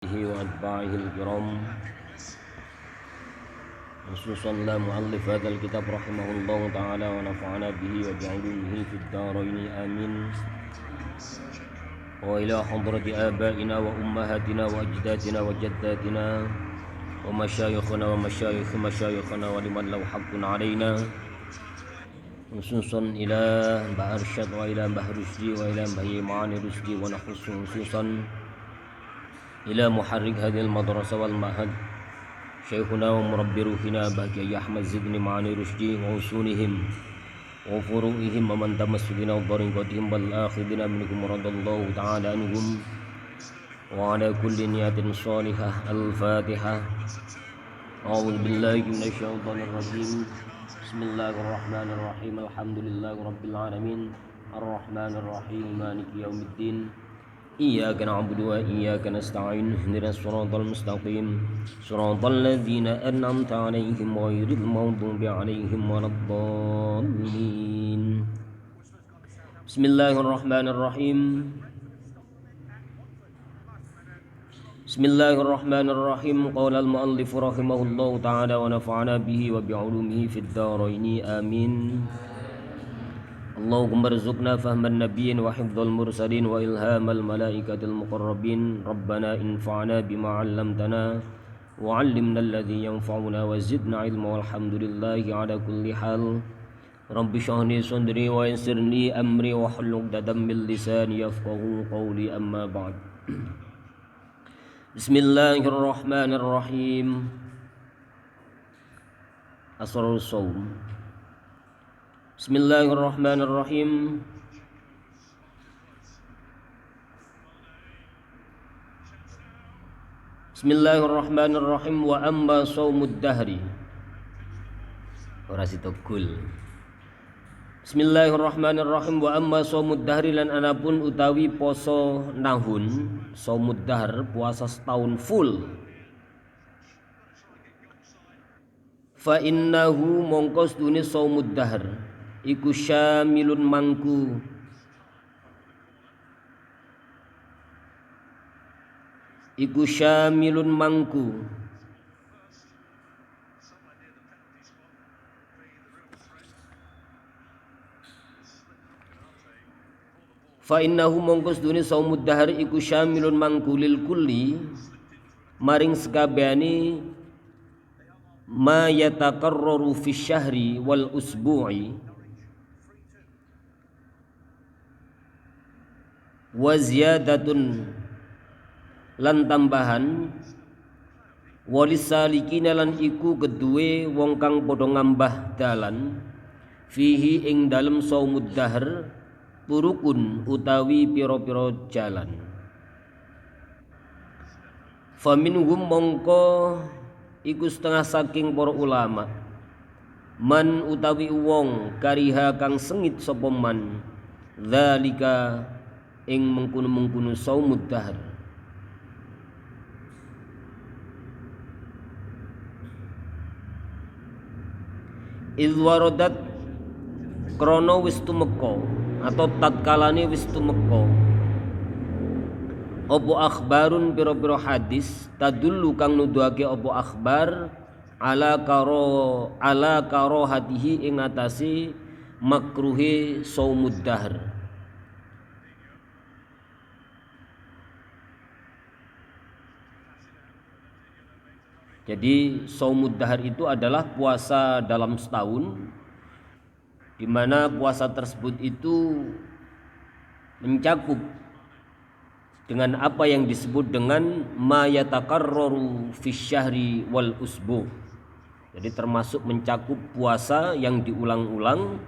وأتباعه الكرام خصوصا لا مؤلف هذا الكتاب رحمه الله تعالى ونفعنا به وبعلومه في الدارين آمين. وإلى حضرة آبائنا وأمهاتنا وأجدادنا وجداتنا ومشايخنا ومشايخ مشايخنا ولمن له حق علينا، خصوصا إلى mbah Arsyad وإلى mbah Rusdi وإلى mbah Yimani Rusdi ونخص خصوصا إلى محرك هذه المدرسة والمعهد شيخنا ومربي روحنا بقي أحمد زدني معاني رشدي ووصولهم وفروعهم ومن تمسكنا وطريقتهم والآخذين منكم رضي الله تعالى عنهم وعلى كل نية صالحة. الفاتحة. أعوذ بالله من الشيطان الرجيم. بسم الله الرحمن الرحيم. الحمد لله رب العالمين الرحمن الرحيم مالك يوم الدين. إياك نعبد وإياك نستعين اهدنا الصراط المستقيم صراط الذين أنعمت عليهم غير المغضوب عليهم ولا الضالين. بسم الله الرحمن الرحيم. بسم الله الرحمن الرحيم. قال المؤلف رحمه الله تعالى ونفعنا به وبعلومه في الدارين آمين. اللهم ارزقنا فهم النبيين وحفظ المرسلين وإلهام الملائكة المقربين. ربنا انفعنا بما علمتنا وعلمنا الذي ينفعنا وزدنا علما والحمد لله على كل حال. رب اشرح لي صدري ويسر لي أمري واحلل عقدة من لساني يفقهوا قولي. أما بعد. بسم الله الرحمن الرحيم. أسرار الصوم. Bismillahirrahmanirrahim. Bismillahirrahmanirrahim. Wa amma shaumud dahri. Ora sitokul. Bismillahirrahmanirrahim. Wa amma shaumud dahri lan anapun utawi poso nahun, shaumud dahr puasa setahun full. Fa innahu mongko sedune shaumud dahr iku syamilun mangku fa innahu mongko sedune shaumud dahr iku syamilun mangku lil kulli maring sekabehane ma yatakarraru fi syahri wal usbu'i wa ziyadatun lan tambahan walisalikina lan iku kedue wong kang padha ngambah dalan fihi ing dalem shaumud dahr turukun utawi pira-pira jalan. Faminhum mongko iku setengah saking para ulama man utawi wong kariha kang sengit sapa man dzalika ing mengkono-mengkono shaumud dahr. Idh waradat krana wis tumeka atau tatkalane wis tumeka apa akhbarun pira-pira hadis tadullu kang nuduhake apa akhbar ala karohatihi ing atase makruhe shaumud dahr. Jadi shaumud dahr itu adalah puasa dalam setahun, di mana puasa tersebut itu mencakup dengan apa yang disebut dengan ma yatakarraru fi syahri wal usbu'. Jadi termasuk mencakup puasa yang diulang-ulang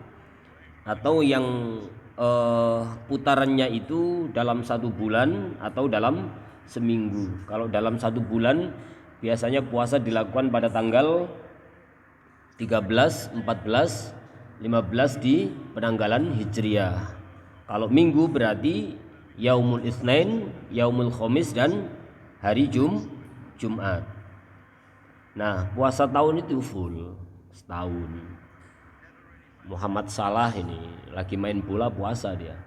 atau yang putarannya itu dalam satu bulan atau dalam seminggu. Kalau dalam satu bulan biasanya puasa dilakukan pada tanggal 13, 14, 15 di penanggalan Hijriah. Kalau minggu berarti Yaumul Itsnain, Yaumul Khamis dan hari Jumat. Nah, puasa tahun itu full setahun. Muhammad Salah ini lagi main bola puasa dia.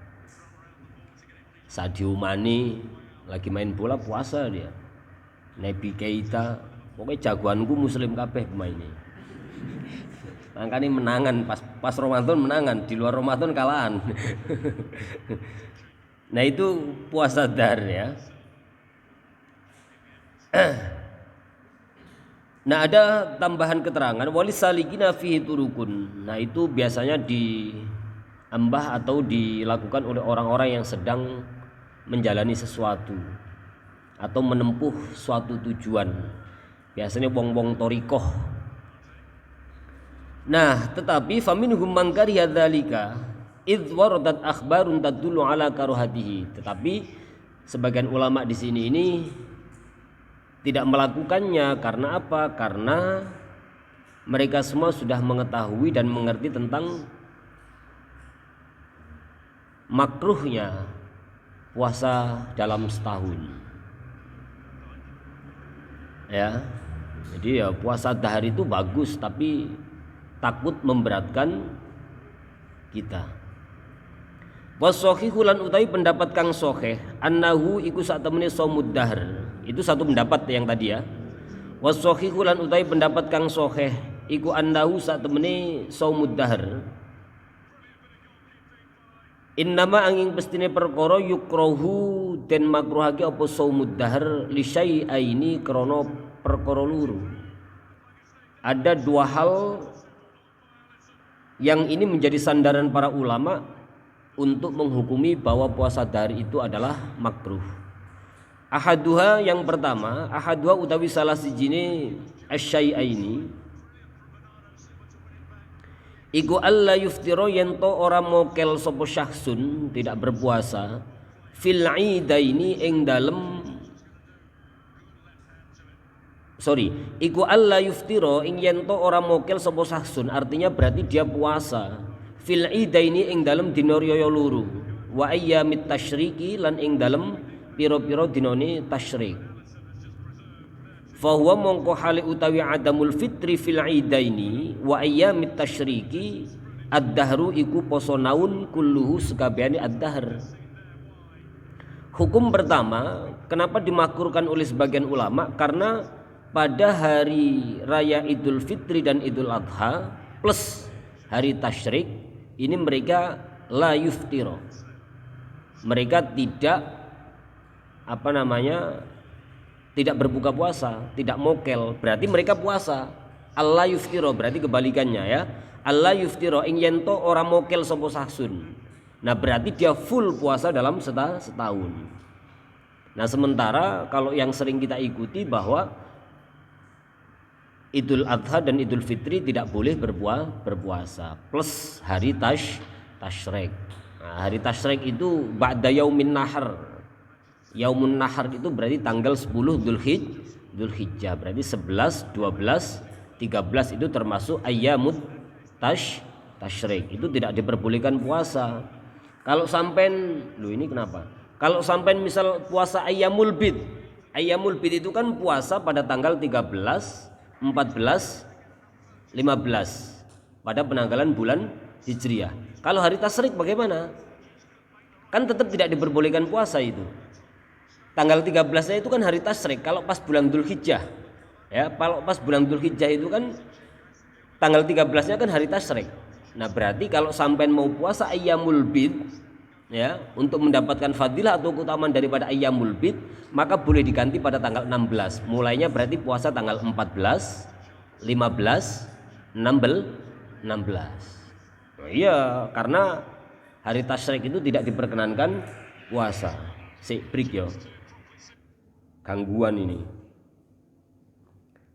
Sadio Mane lagi main bola puasa dia. Nabi Keita, pokoknya jagoanku muslim kabeh pemainnya. Makanya menangan pas Ramadan menangan, di luar Ramadan kalahan. Nah itu puasa dahar ya. Nah ada tambahan keterangan walis salikina fihi turukun. Nah itu biasanya diambah atau dilakukan oleh orang-orang yang sedang menjalani sesuatu atau menempuh suatu tujuan. Biasanya wong-wong torikoh. Nah tetapi faminhum man kariha dzalika idz waradat akhbarun tadullu ala karuhatihi. Tetapi sebagian ulama di sini ini tidak melakukannya karena apa? Karena mereka semua sudah mengetahui dan mengerti tentang makruhnya puasa dalam setahun. Ya. Jadi ya puasa dahar itu bagus tapi takut memberatkan kita. Wasohihu lan utawi pendapat kang sahih annahu iku sak temene shaumud dahr. Itu satu pendapat yang tadi ya. Wasohihu lan utawi pendapat kang sahih iku annahu sak temene shaumud dahr. Innama angin pestine perkara yukrahu den makruhake apa shaumud dahr li syai'aini krana perkara loro. Ada dua hal yang ini menjadi sandaran para ulama untuk menghukumi bahwa puasa dahar itu adalah makruh. Ahaduha yang pertama, ahaduha utawi salah sijine asyai'aini iku alla yuftira yen to ora mokel sapa syakhsun tidak berpuasa fil idaini ing dalem iku alla yuftira ing yen to ora mokel sapa syakhsun artinya berarti dia puasa fil idaini ing dalem dina riyaya loro wa ayyamit tasyriki lan ing dalem pira-pira dinane tasyrik. Fa huwa mongko hale utawi adamul fitri fil idaini wa ayyamit tasyriki ad-dahru iku poso naun kulluhu sekabehane ad-dahr. Hukum pertama, kenapa dimakruhkan oleh sebagian ulama? Karena pada hari raya Idul Fitri dan Idul Adha plus hari tasyrik ini mereka la yuftiro. Mereka tidak tidak berbuka puasa, tidak mokel, berarti mereka puasa. Allah yuftiro berarti kebalikannya ya. Allah yuftiro ing yento ora mokel sapa sahsun. Nah berarti dia full puasa dalam setahun. Nah sementara kalau yang sering kita ikuti bahwa Idul Adha dan Idul Fitri tidak boleh berpuasa plus hari tasyrik. Nah, hari tasyrik itu ba'da yaumin nahar. Yaumun nahar itu berarti tanggal 10 Dzulhijjah. Berarti 11, 12, 13 itu termasuk ayyamut tasyrik. Itu tidak diperbolehkan puasa. Kalau sampean ini kenapa? Kalau sampean misal puasa ayyamul bid. Ayyamul bid itu kan puasa pada tanggal 13, 14, 15 pada penanggalan bulan Hijriah. Kalau hari tasyrik bagaimana? Kan tetap tidak diperbolehkan puasa itu. Tanggal 13-nya itu kan hari tasyrik. Kalau pas bulan Dzulhijjah, ya, kalau pas bulan Dzulhijjah itu kan tanggal 13-nya kan hari tasyrik. Nah, berarti kalau sampean mau puasa ayyamul bid, ya, untuk mendapatkan fadilah atau keutamaan daripada ayyamul bid, maka boleh diganti pada tanggal 16. Mulainya berarti puasa tanggal 14, 15, 16. Nah, iya, karena hari tasyrik itu tidak diperkenankan puasa. Break yo. Gangguan ini.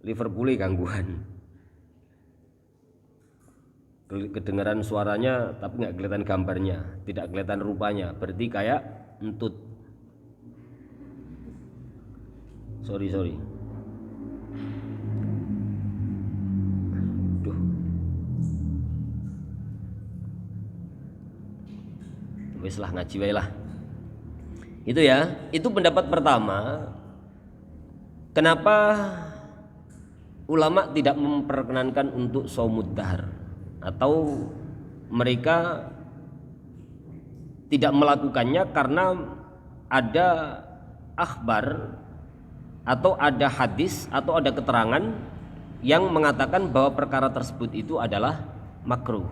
Liverpool gangguan. Kedengaran suaranya tapi nggak kelihatan gambarnya, tidak kelihatan rupanya. Berarti kayak entut. Sorry. Duh. Wis lah ngaji wae lah. Itu ya, itu pendapat pertama. Kenapa ulama tidak memperkenankan untuk shaumud dahr atau mereka tidak melakukannya karena ada akhbar atau ada hadis atau ada keterangan yang mengatakan bahwa perkara tersebut itu adalah makruh.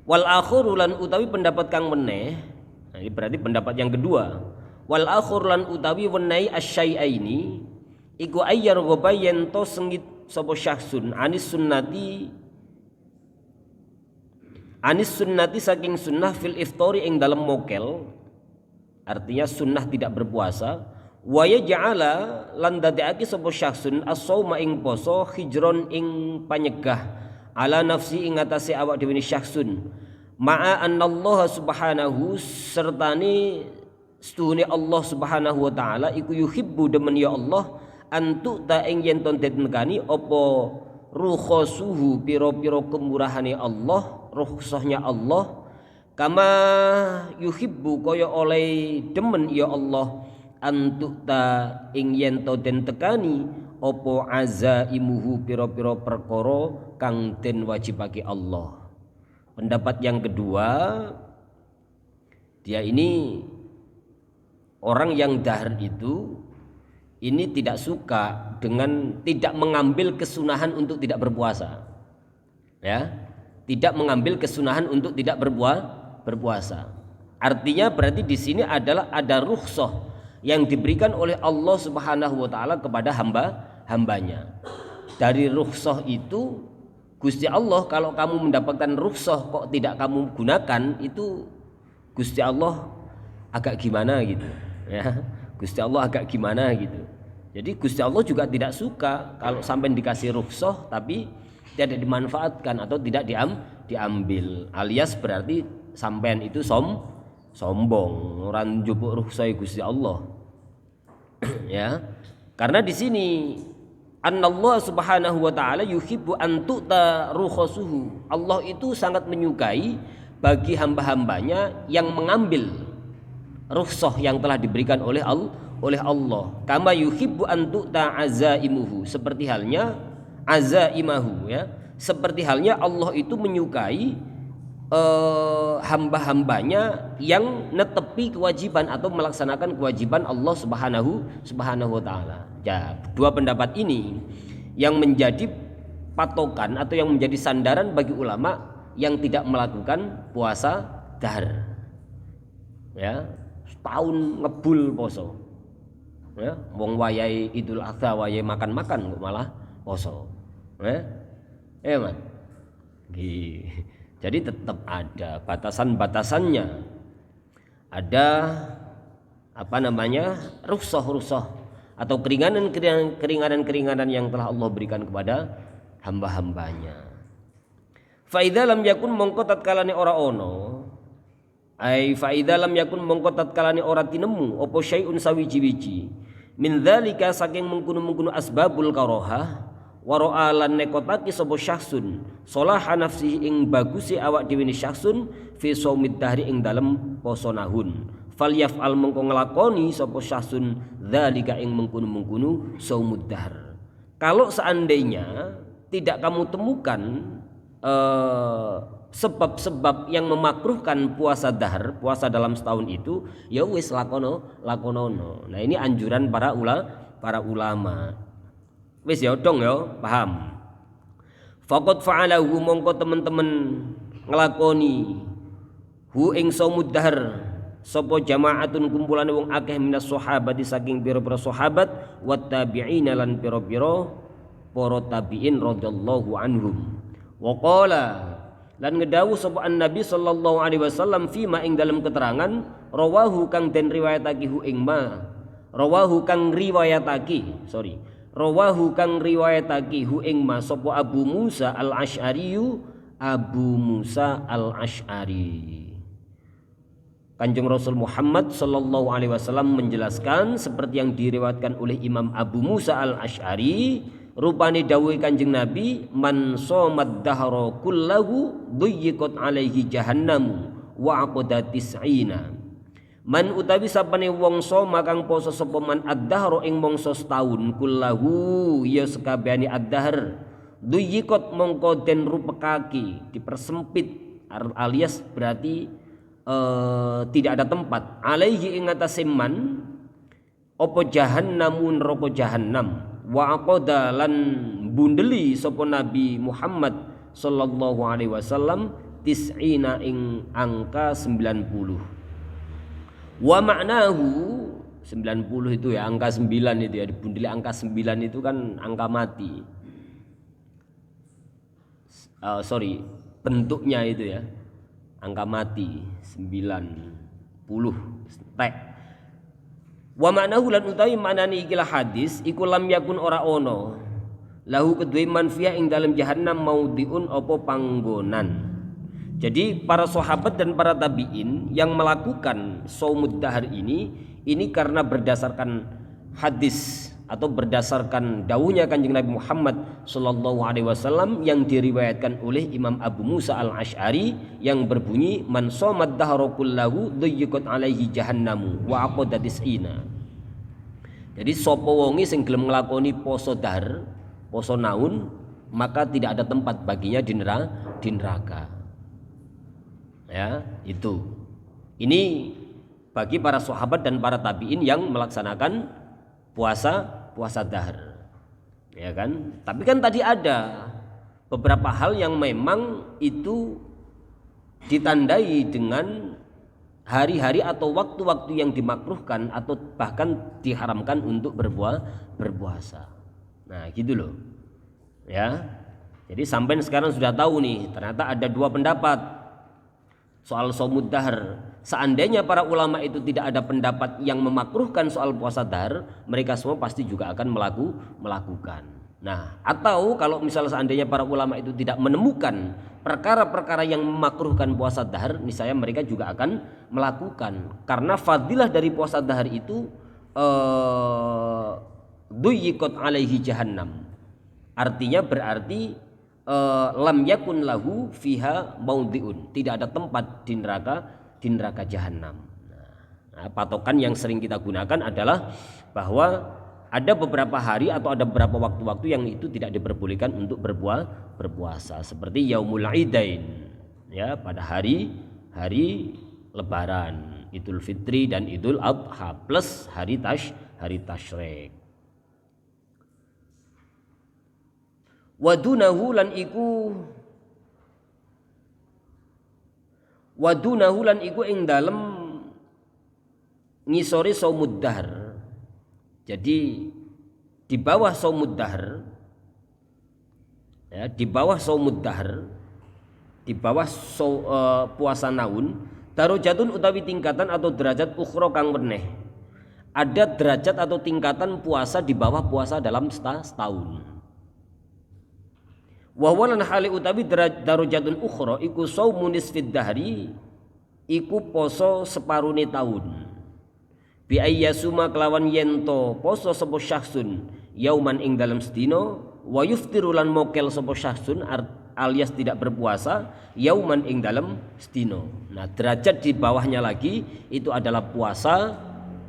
Wal akhiru lan utawi pendapat kang meneh, nah ini berarti pendapat yang kedua. Wal akhir lan utawi wenehi asyai'aini iku ayyar ghabayen to sengit sapa syakhsun anis sunnati saking sunnah fil iftori ing dalam mokel, artinya sunnah tidak berpuasa. Wa yaj'ala lan dadekake sapa syakhsun as-shauma ing poso hijron ing panyegah ala nafsi ing atase awak dhewe syakhsun ma'a annallaha subhanahu sertane setuhune Allah subhanahu wa ta'ala iku yuhibbu demen ya Allah antu ta ing yen ton ditekani apa rukhasuhu pira-pira kemurahane Allah, rukhsahnya Allah, kama yuhibbu kaya oleh demen ya Allah antu ta ing yen to den tekani apa azaimuhu pira-pira perkara kang den wajibake Allah. Pendapat yang kedua, dia ini orang yang dahar itu ini tidak suka dengan tidak mengambil kesunahan untuk tidak berpuasa. Ya, tidak mengambil kesunahan untuk tidak berpuasa. Artinya berarti di sini adalah ada rukhsah yang diberikan oleh Allah Subhanahu wa taala kepada hambanya. Dari rukhsah itu Gusti Allah, kalau kamu mendapatkan rukhsah kok tidak kamu gunakan, itu Gusti Allah agak gimana gitu. Ya, Gusti Allah agak gimana gitu. Jadi Gusti Allah juga tidak suka kalau sampai dikasih rukhsah tapi tidak dimanfaatkan atau tidak diambil. Alias berarti sampean itu sombong, orang njupuk rukhsah Gusti Allah. Ya. Karena di sini Allah Subhanahu wa taala yuhibbu an tu'ta rukhasuhu. Allah itu sangat menyukai bagi hamba-hambanya yang mengambil rukhsah yang telah diberikan oleh Allah. Kama yuhibbu an tu'ta azaimuhu, seperti halnya azaimahu, ya. Seperti halnya Allah itu menyukai hamba-hambanya yang netepi kewajiban atau melaksanakan kewajiban Allah Subhanahu wa taala. Ya, dua pendapat ini yang menjadi patokan atau yang menjadi sandaran bagi ulama yang tidak melakukan puasa dahar. Ya, setahun ngebul poso. Ya, wong wayahe Idul Adha wayahe makan-makan kok malah poso. Man. Jadi tetap ada batasan-batasannya. Ada rukhsah atau keringanan yang telah Allah berikan kepada hamba-hambanya. Fa idza lam yakun mongko tatkalane ora ono, fa idza lam yakun mongko tatkalane ora tinemu apa syai'un sawiji-wiji min dzalika saking mengkono-mengkono asbabul karahah wa lan nekotaki sapa syakhsun salaha nafsihi ing bagusi awak dhewe syakhsun fi shaumid dahri ing dalem poso nahun falyaf'al mengko nglakoni sapa syakhsun dzalika ing mengkono-mengkono shaumud dahr. Kalau seandainya tidak kamu temukan sebab-sebab yang memakruhkan puasa dahar, puasa dalam setahun itu, ya wis lakonono. Nah, ini anjuran para ulama. Wis ya dong ya, paham. Faqad fa'alahu mongko teman-teman nglakoni hu ing shaumud dahr sapa jama'atun kumpulane wong akeh minas sahabat saking pira-pira sahabat wat tabi'in lan pira-pira para tabi'in radhiyallahu anhum. Wa qala lan ngedawuh sapa Nabi sallallahu alaihi wasallam fima ing dalam keterangan rawahu kang den riwayatake hu ing ma rawahu kang riwayatake hu ing ma sapa Abu Musa al-Asy'ari. Kanjeng Rasul Muhammad sallallahu alaihi wasallam menjelaskan seperti yang diriwayatkan oleh Imam Abu Musa al-Asy'ari, rupane dawuh Kanjeng Nabi, man somad dahra kullahu duyyiqat alaihi jahannamu wa aqada tis'ina. Man utawi sapane wong soma kang poso sapa man ad-dahra ing mangsa setahun kullahu ya sekabehane ad-dahr duyyiqat mongko den rupekake dipersempit alias berarti tidak ada tempat alaihi ing atase man apa jahannamun neraka jahannam wa aqada lan bundeli sapa Nabi Muhammad sallallahu alaihi wasallam tis'ina ing angka 90. Wa ma'nahu 90 itu ya angka 9 itu ya, dibundeli angka 9 itu kan angka mati. Bentuknya itu ya. Angka mati 90 tek. Wa ma'nahu lan utawi manani ikilah hadis iku lam yakun ora ono lahu kedue manfiah ing dalam jahannam maudhiun apa panggonan. Jadi para sahabat dan para tabi'in yang melakukan shaumud dahr ini karena berdasarkan hadis atau berdasarkan dawuhnya Kanjeng Nabi Muhammad sallallahu alaihi wasallam yang diriwayatkan oleh Imam Abu Musa Al-Asy'ari yang berbunyi man shomad dahra kullahu dayyiqat alaihi jahannamu wa aqada tis'ina. Jadi sapa wonge sing gelem nglakoni poso dahr, poso naun, maka tidak ada tempat baginya di neraka. Ya, itu. Ini bagi para sahabat dan para tabi'in yang melaksanakan puasa dahr. Ya kan? Tapi kan tadi ada beberapa hal yang memang itu ditandai dengan hari-hari atau waktu-waktu yang dimakruhkan atau bahkan diharamkan untuk berpuasa. Nah, gitu loh. Ya. Jadi sampai sekarang sudah tahu nih, ternyata ada dua pendapat soal shaumud dahr. Seandainya para ulama itu tidak ada pendapat yang memakruhkan soal puasa dahr, mereka semua pasti juga akan melakukan. Nah, atau kalau misalnya seandainya para ulama itu tidak menemukan perkara-perkara yang memakruhkan puasa dahr, misalnya mereka juga akan melakukan. Karena fadilah dari puasa dahr itu duyyiqat alaihi jahannam. Artinya berarti lam yakun lahu fiha maudhiun, tidak ada tempat di neraka jahanam. Nah, patokan yang sering kita gunakan adalah bahwa ada beberapa hari atau ada beberapa waktu-waktu yang itu tidak diperbolehkan untuk berpuasa, seperti Yaumul Idain, ya, pada hari Lebaran, Idul Fitri dan Idul Adha, plus hari Tasyrik. Wadunahu lan iku ing dalem ngisore shaumud dahr. Jadi di bawah shaumud dahr, ya, di bawah puasa naun, darajatun utawi tingkatan atau derajat ukhra kang meneh. Ada derajat atau tingkatan puasa di bawah puasa dalam setahun. Wa walan hali utawi darajatun ukhra iku shaumun nisfid dahri, iku poso separune taun. Bi ayyasuma kelawan yento poso sapa syakhsun yauman ing dalam sedina, wa yuftiru lan mokel sapa syakhsun alias tidak berpuasa yauman ing dalam sedina. Nah, derajat di bawahnya lagi itu adalah puasa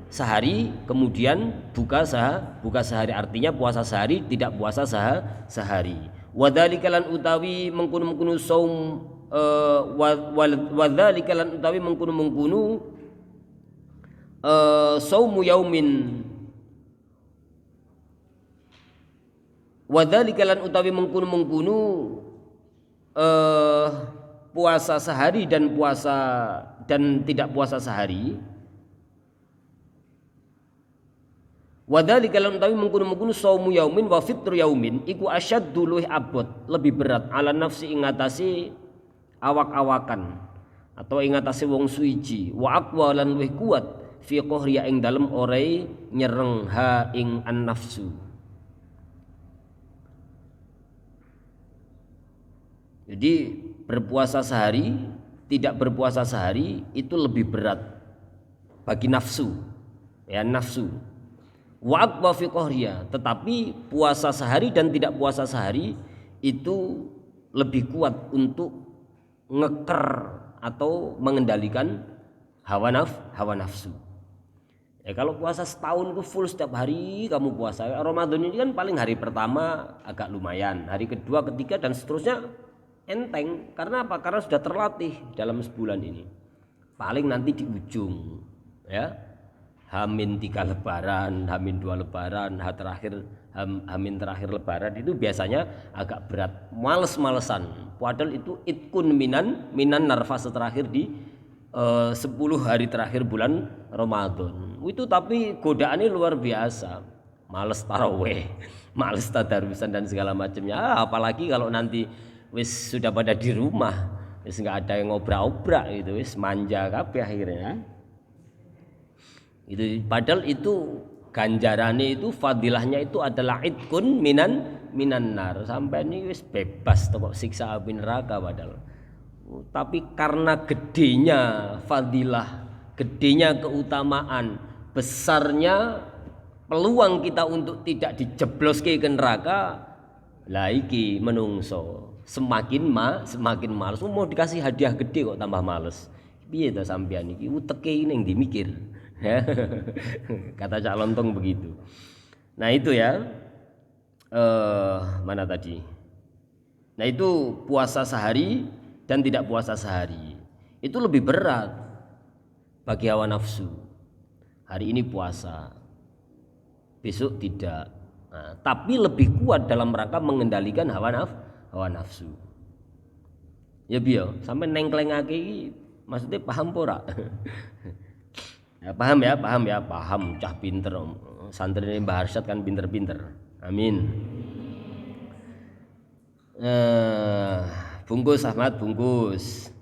sehari kemudian buka sehari, artinya puasa sehari tidak puasa sehari. Wadzalika lan utawi mengkono saum wadzalika lan utawi mengkono saumu yaumin wadzalika lan utawi mengkono puasa sehari dan tidak puasa sehari. Wadzalika lan utawi mengkono saumu yaumin wa fitru yaumin iku asyaddu luwih abot, lebih berat ala nafsi ing ngatasi awak-awakan atau ing ngatasi wong suwiji, wa aqwa lan luwih kuat fi qahriya ing dalem ore nyereng ha ing an-nafsu. Jadi berpuasa sehari, tidak berpuasa sehari itu lebih berat bagi nafsu, ya, nafsu. Wa aqwa fi qahriya, tetapi puasa sehari dan tidak puasa sehari itu lebih kuat untuk ngeker atau mengendalikan hawa nafsu. Ya, kalau puasa setahun itu full setiap hari kamu puasa. Ramadan ini kan paling hari pertama agak lumayan, hari kedua, ketiga dan seterusnya enteng. Karena apa? Karena sudah terlatih dalam sebulan ini. Paling nanti di ujung, ya, Hamin 3 lebaran, Hamin 2 lebaran, Hamin terakhir lebaran itu biasanya agak berat, males-malesan. Padahal itu itkun minan narfas terakhir di 10 hari terakhir bulan Ramadan. Itu tapi godaannya luar biasa. Males taraweh, males tadarusan dan segala macamnya. Apalagi kalau nanti wis sudah pada di rumah, wis nggak ada yang ngobrak-obrak gitu, wis manja kabeh akhirnya. Itu padahal itu ganjarannya itu fadilahnya itu adalah itkun minan nar, sampai ini wis bebas toko siksa api neraka padahal. Tapi karena gedenya fadilah, gedenya keutamaan, besarnya peluang kita untuk tidak dijebloske ke neraka, lah iki menungso semakin males. Mau dikasih hadiah gede kok tambah males. Piye ta sampean iki uteke ning dimikir. Kata Cak Lontong begitu. Nah itu ya, mana tadi? Nah itu puasa sehari dan tidak puasa sehari itu lebih berat bagi hawa nafsu. Hari ini puasa, besok tidak. Nah, tapi lebih kuat dalam rangka mengendalikan hawa nafsu. Ya biyo, sampai nengklengake maksudnya paham pora? Ya, paham, cah pinter. Santri ini Mbah Arsyad kan pinter-pinter. Amin. Bungkus Ahmad, bungkus.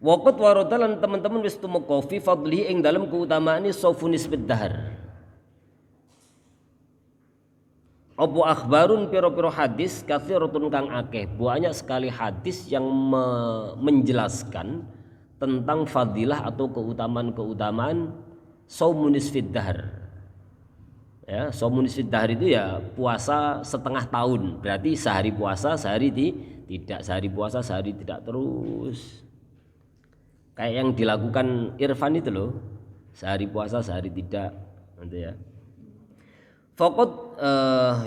Waqat warada lan teman-teman wis tumeka fi fadli ing dalem keutamaane saufunis biddahar. Apa akhbarun piro-piro hadis katsiratun kang akeh, banyak sekali hadis yang menjelaskan tentang fadilah atau keutamaan saumunis fiddahar. Ya, saumunis fiddahar itu ya puasa setengah tahun. Berarti sehari puasa, sehari tidak, sehari puasa, sehari tidak terus. Kayak yang dilakukan Irfan itu loh. Sehari puasa, sehari tidak. Nanti ya. Faqat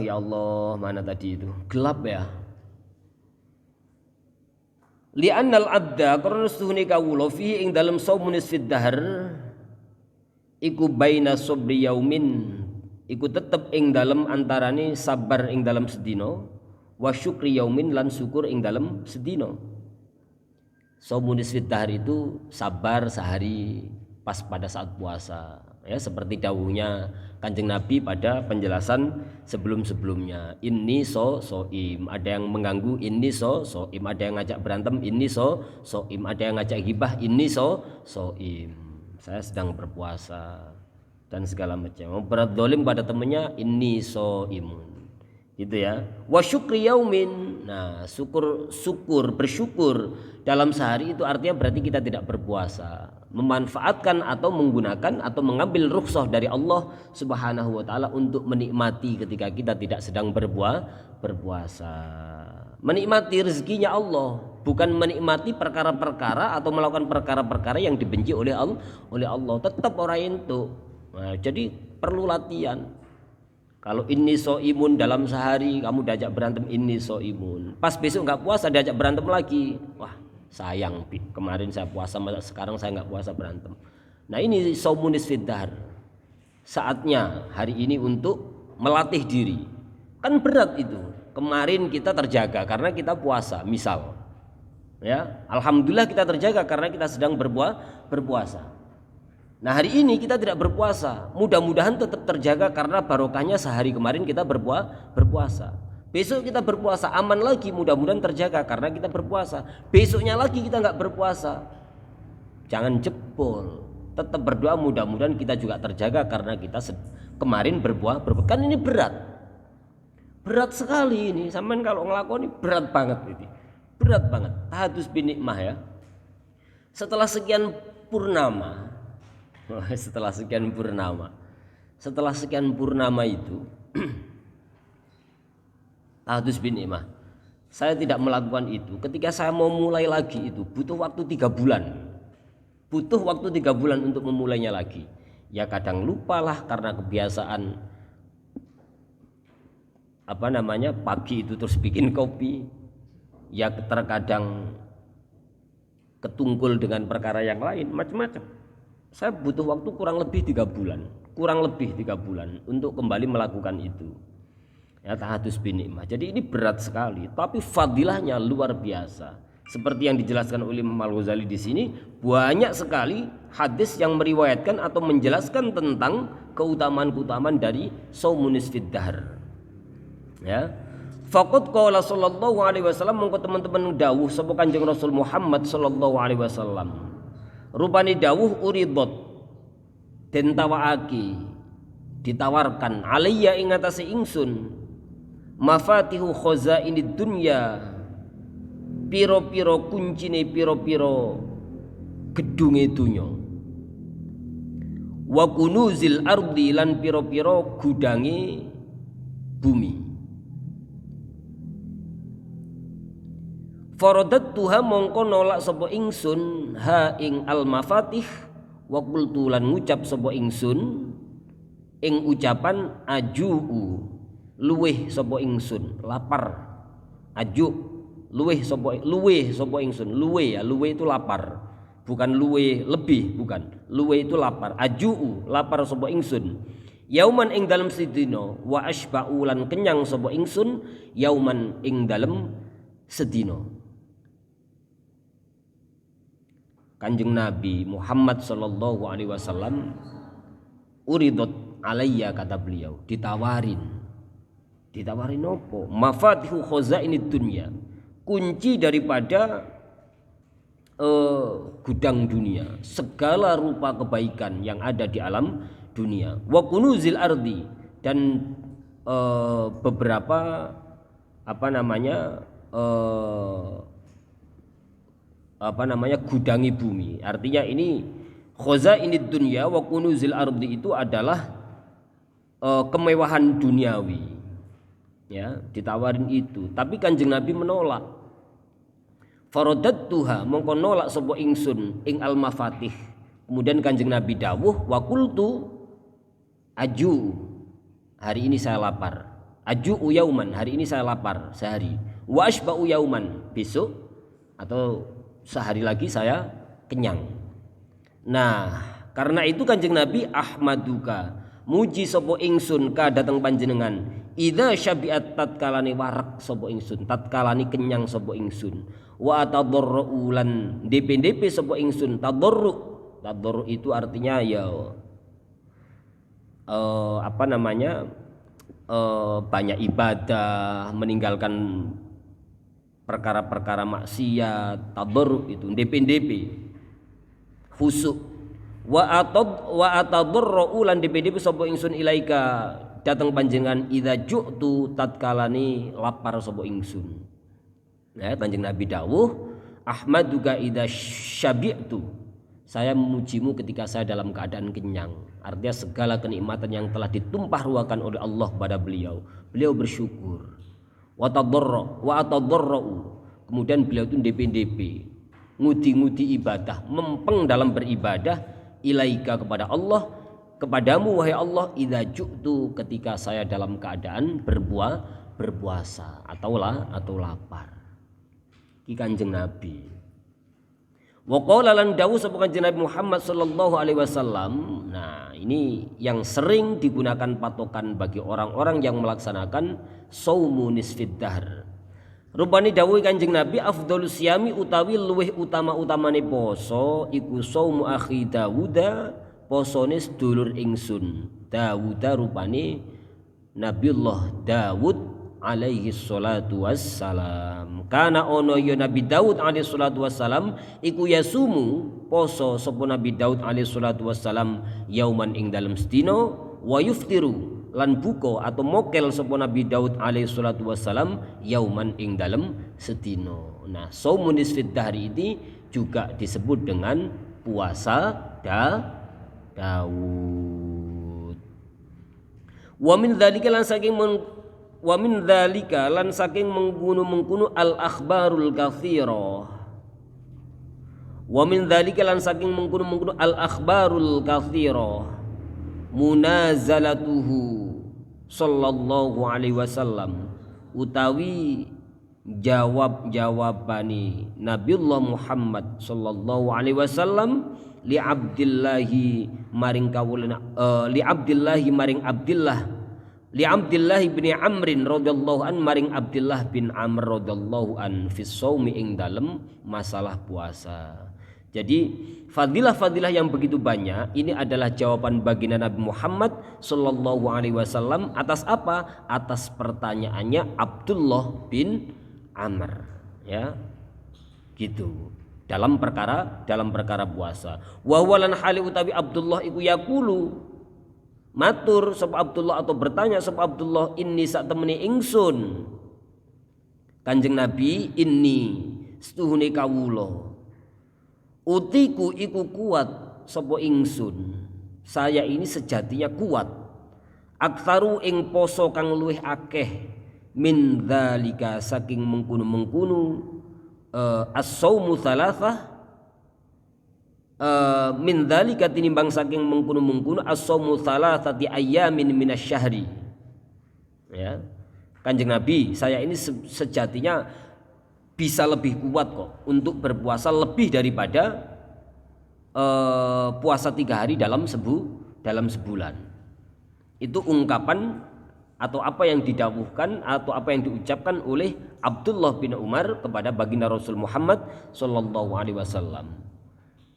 ya Allah, mana tadi itu? Gelap ya. Li'annal abda karena suhuni kawula fi ing dalam saumun nisfid dahr iku baina sabri yaumin iku tetep ing dalam antarane sabar ing dalam sedina wa syukri yaumin lan syukur ing dalam sedina. Saumun nisfid dahr itu sabar sehari pas pada saat puasa, ya seperti dawuhnya Kanjeng Nabi pada penjelasan sebelum-sebelumnya. Inni soim, ada yang mengganggu, inni soim, ada yang ngajak berantem, inni soim, ada yang ngajak gibah, inni soim. Saya sedang berpuasa dan segala macam. Berat dolim pada temannya, inni soimun. Gitu ya. Wa syukri yaumin. Nah, bersyukur dalam sehari itu artinya berarti kita tidak berpuasa. Memanfaatkan atau menggunakan atau mengambil rukhsah dari Allah Subhanahu wa taala untuk menikmati ketika kita tidak sedang berpuasa. Menikmati rezekinya Allah, bukan menikmati perkara-perkara atau melakukan perkara-perkara yang dibenci oleh Allah. Tetap orang itu. Nah, jadi perlu latihan. Kalau inni soimun dalam sehari kamu diajak berantem inni soimun. Pas besok enggak puasa diajak berantem lagi. Wah, sayang, kemarin saya puasa, sekarang saya nggak puasa berantem. Nah ini saumun nisfid dahr. Saatnya hari ini untuk melatih diri. Kan berat itu. Kemarin kita terjaga karena kita puasa, misal. Ya, alhamdulillah kita terjaga karena kita sedang berpuasa. Nah hari ini kita tidak berpuasa. Mudah-mudahan tetap terjaga karena barokahnya sehari kemarin kita berpuasa. Besok kita berpuasa aman lagi, mudah-mudahan terjaga karena kita berpuasa. Besoknya lagi kita nggak berpuasa, jangan jebol. Tetap berdoa mudah-mudahan kita juga terjaga karena kita kemarin berpuasa. Kan ini berat sekali ini. Sampean kalau ngelakoni berat banget ini, berat banget. Tahadus bin nikmah ya. Setelah sekian purnama itu. Tahadus bin nikmah. Saya tidak melakukan itu. Ketika saya mau mulai lagi itu butuh waktu 3 bulan. Butuh waktu 3 bulan untuk memulainya lagi. Ya kadang lupalah karena kebiasaan pagi itu terus bikin kopi. Ya terkadang ketungkul dengan perkara yang lain, macam-macam. Saya butuh waktu kurang lebih 3 bulan untuk kembali melakukan itu. Ya, tahadus bin ni'mah. Jadi ini berat sekali, tapi fadilahnya luar biasa. Seperti yang dijelaskan oleh Imam Al-Ghazali di sini, banyak sekali hadis yang meriwayatkan atau menjelaskan tentang keutamaan-keutamaan dari shaumun nisfid dahr. Ya. Faqad qala sallallahu alaihi wasallam, mongko teman-teman dawuh sapa Kanjeng Rasul Muhammad sallallahu alaihi wasallam. Rupane dawuh uridot den tawaaki, ditawarkan alayya ing atase ingsun mafatihu khazainid dunya, piro-piro kuncine piro-piro gedunge dunya, wa kunuzil ardi lan piro-piro gudange bumi. Faradattuha mongko nolak sapa ingsun ha ing al mafatih, wa qultu lan ngucap sapa ingsun ing ucapan ajuu, luweh sapa ingsun lapar. Aju luweh sapa ingsun, luweh ya, luweh itu lapar, bukan luweh lebih, bukan, luweh itu lapar. Ajuu lapar sapa ingsun yauman ing dalem sedina, wa asba'u lan kenyang sapa ingsun yauman ing dalem sedina. Kanjeng Nabi Muhammad sallallahu alaihi wasallam uridot alayya, kata beliau, ditawarin apa? Mafatihu khazainid dunya, kunci daripada gudang dunia, segala rupa kebaikan yang ada di alam dunia. Wa kunuzil ardi, dan beberapa gudangi bumi. Artinya ini khazainid dunya wa kunuzil ardi itu adalah kemewahan duniawi. Ya, ditawarin itu, tapi Kanjeng Nabi menolak. Faradattuha mongko nolak sapa ingsun ing al mafatih. Kemudian Kanjeng Nabi dawuh wa qultu aju, hari ini saya lapar. Aju yauman, hari ini saya lapar sehari. Wa asba'u yauman, besok atau sehari lagi saya kenyang. Nah, karena itu Kanjeng Nabi ahmaduka, muji sapa ingsun ka dateng panjenengan, idza syabi'at tatkalane warak sapa ingsun, tatkalane kenyang sapa ingsun, wa atadarru lan ndep-ndep sapa ingsun. Tadarru itu artinya ya banyak ibadah, meninggalkan perkara-perkara maksiat. Tadarru itu ndep-ndep khusyuk. Wa atadarru lan ndep-ndep sapa ingsun ilaika datang panjenengan idza ju'tu tatkalani lapar sapa ingsun. Ya, Kanjeng Nabi dawuh ahmaduka idza syabi'tu, saya memujimu ketika saya dalam keadaan kenyang. Artinya segala kenikmatan yang telah ditumpah ruahkan oleh Allah pada beliau bersyukur. Wa atadarru, kemudian beliau itu ndp ngudi-ngudi ibadah, mempeng dalam beribadah, ilaika kepada Allah, kepadamu wahai Allah, idza ju'tu ketika saya dalam keadaan berpuasa atau lapar. Ki Kanjeng Nabi. Wa qala lan dawuh sapa Kanjeng Nabi Muhammad sallallahu alaihi wasallam. Nah, ini yang sering digunakan patokan bagi orang-orang yang melaksanakan shaumu nisfid dahr. Rupane dawuh Kanjeng Nabi, afdhalus siyami utawi luweh utama-utamane poso iku shaumu akhi Dawuda, posone sedulur ingsun Dawuda, rupane Nabiullah Dawud alaihi salatu wassalam. Kana ono ya Nabi Daud alaihi salatu wassalam iku yasumu poso sapa Nabi Daud alaihi salatu wassalam yauman ing dalem sedina, wa yuftiru lan buka atau mokel sapa Nabi Daud alaihi salatu wassalam yauman ing dalem sedina. Nah, shaumun nisfid dahri ini juga disebut dengan puasa Daud. Wa min dzalika lan saking mengkuno al akhbarul katsira. Wa min dzalika lan saking mengkuno al akhbarul katsira munazalatuhu sallallahu alaihi wasallam, utawi jawabani Nabiullah Muhammad sallallahu alaihi wasallam li Abdillahi maring kawulana li Abdillahi maring Abdillah li Abdillah bin Amrin radhiyallahu an maring Abdillah bin Amr radhiyallahu an fis shaumi ing dalem masalah puasa. Jadi fadilah-fadilah yang begitu banyak ini adalah jawaban baginda Nabi Muhammad sallallahu alaihi wasallam atas apa? Atas pertanyaannya Abdullah bin Amr, ya. Gitu. Dalam perkara puasa. Wa walan hali utawi Abdullah iku yaqulu matur sapa Abdullah atau bertanya sapa Abdullah inni sak temene ingsun. Kanjeng Nabi inni setuhune kawula utiku iku kuat sapa ingsun. Saya ini sejatinya kuat. Aktsaru ing poso kang luwih akeh min dzalika saking mengkono-mengkono as-saumu thalathah min dzalika tinimbang saking mengkono-mengkono as-saumu thalathati ayyamin minasyahri. Ya. Kanjeng Nabi, saya ini sejatinya bisa lebih kuat kok untuk berpuasa lebih daripada puasa 3 hari dalam sebulan. Itu ungkapan atau apa yang didawuhkan atau apa yang diucapkan oleh Abdullah bin Umar kepada baginda Rasul Muhammad sallallahu alaihi wasallam.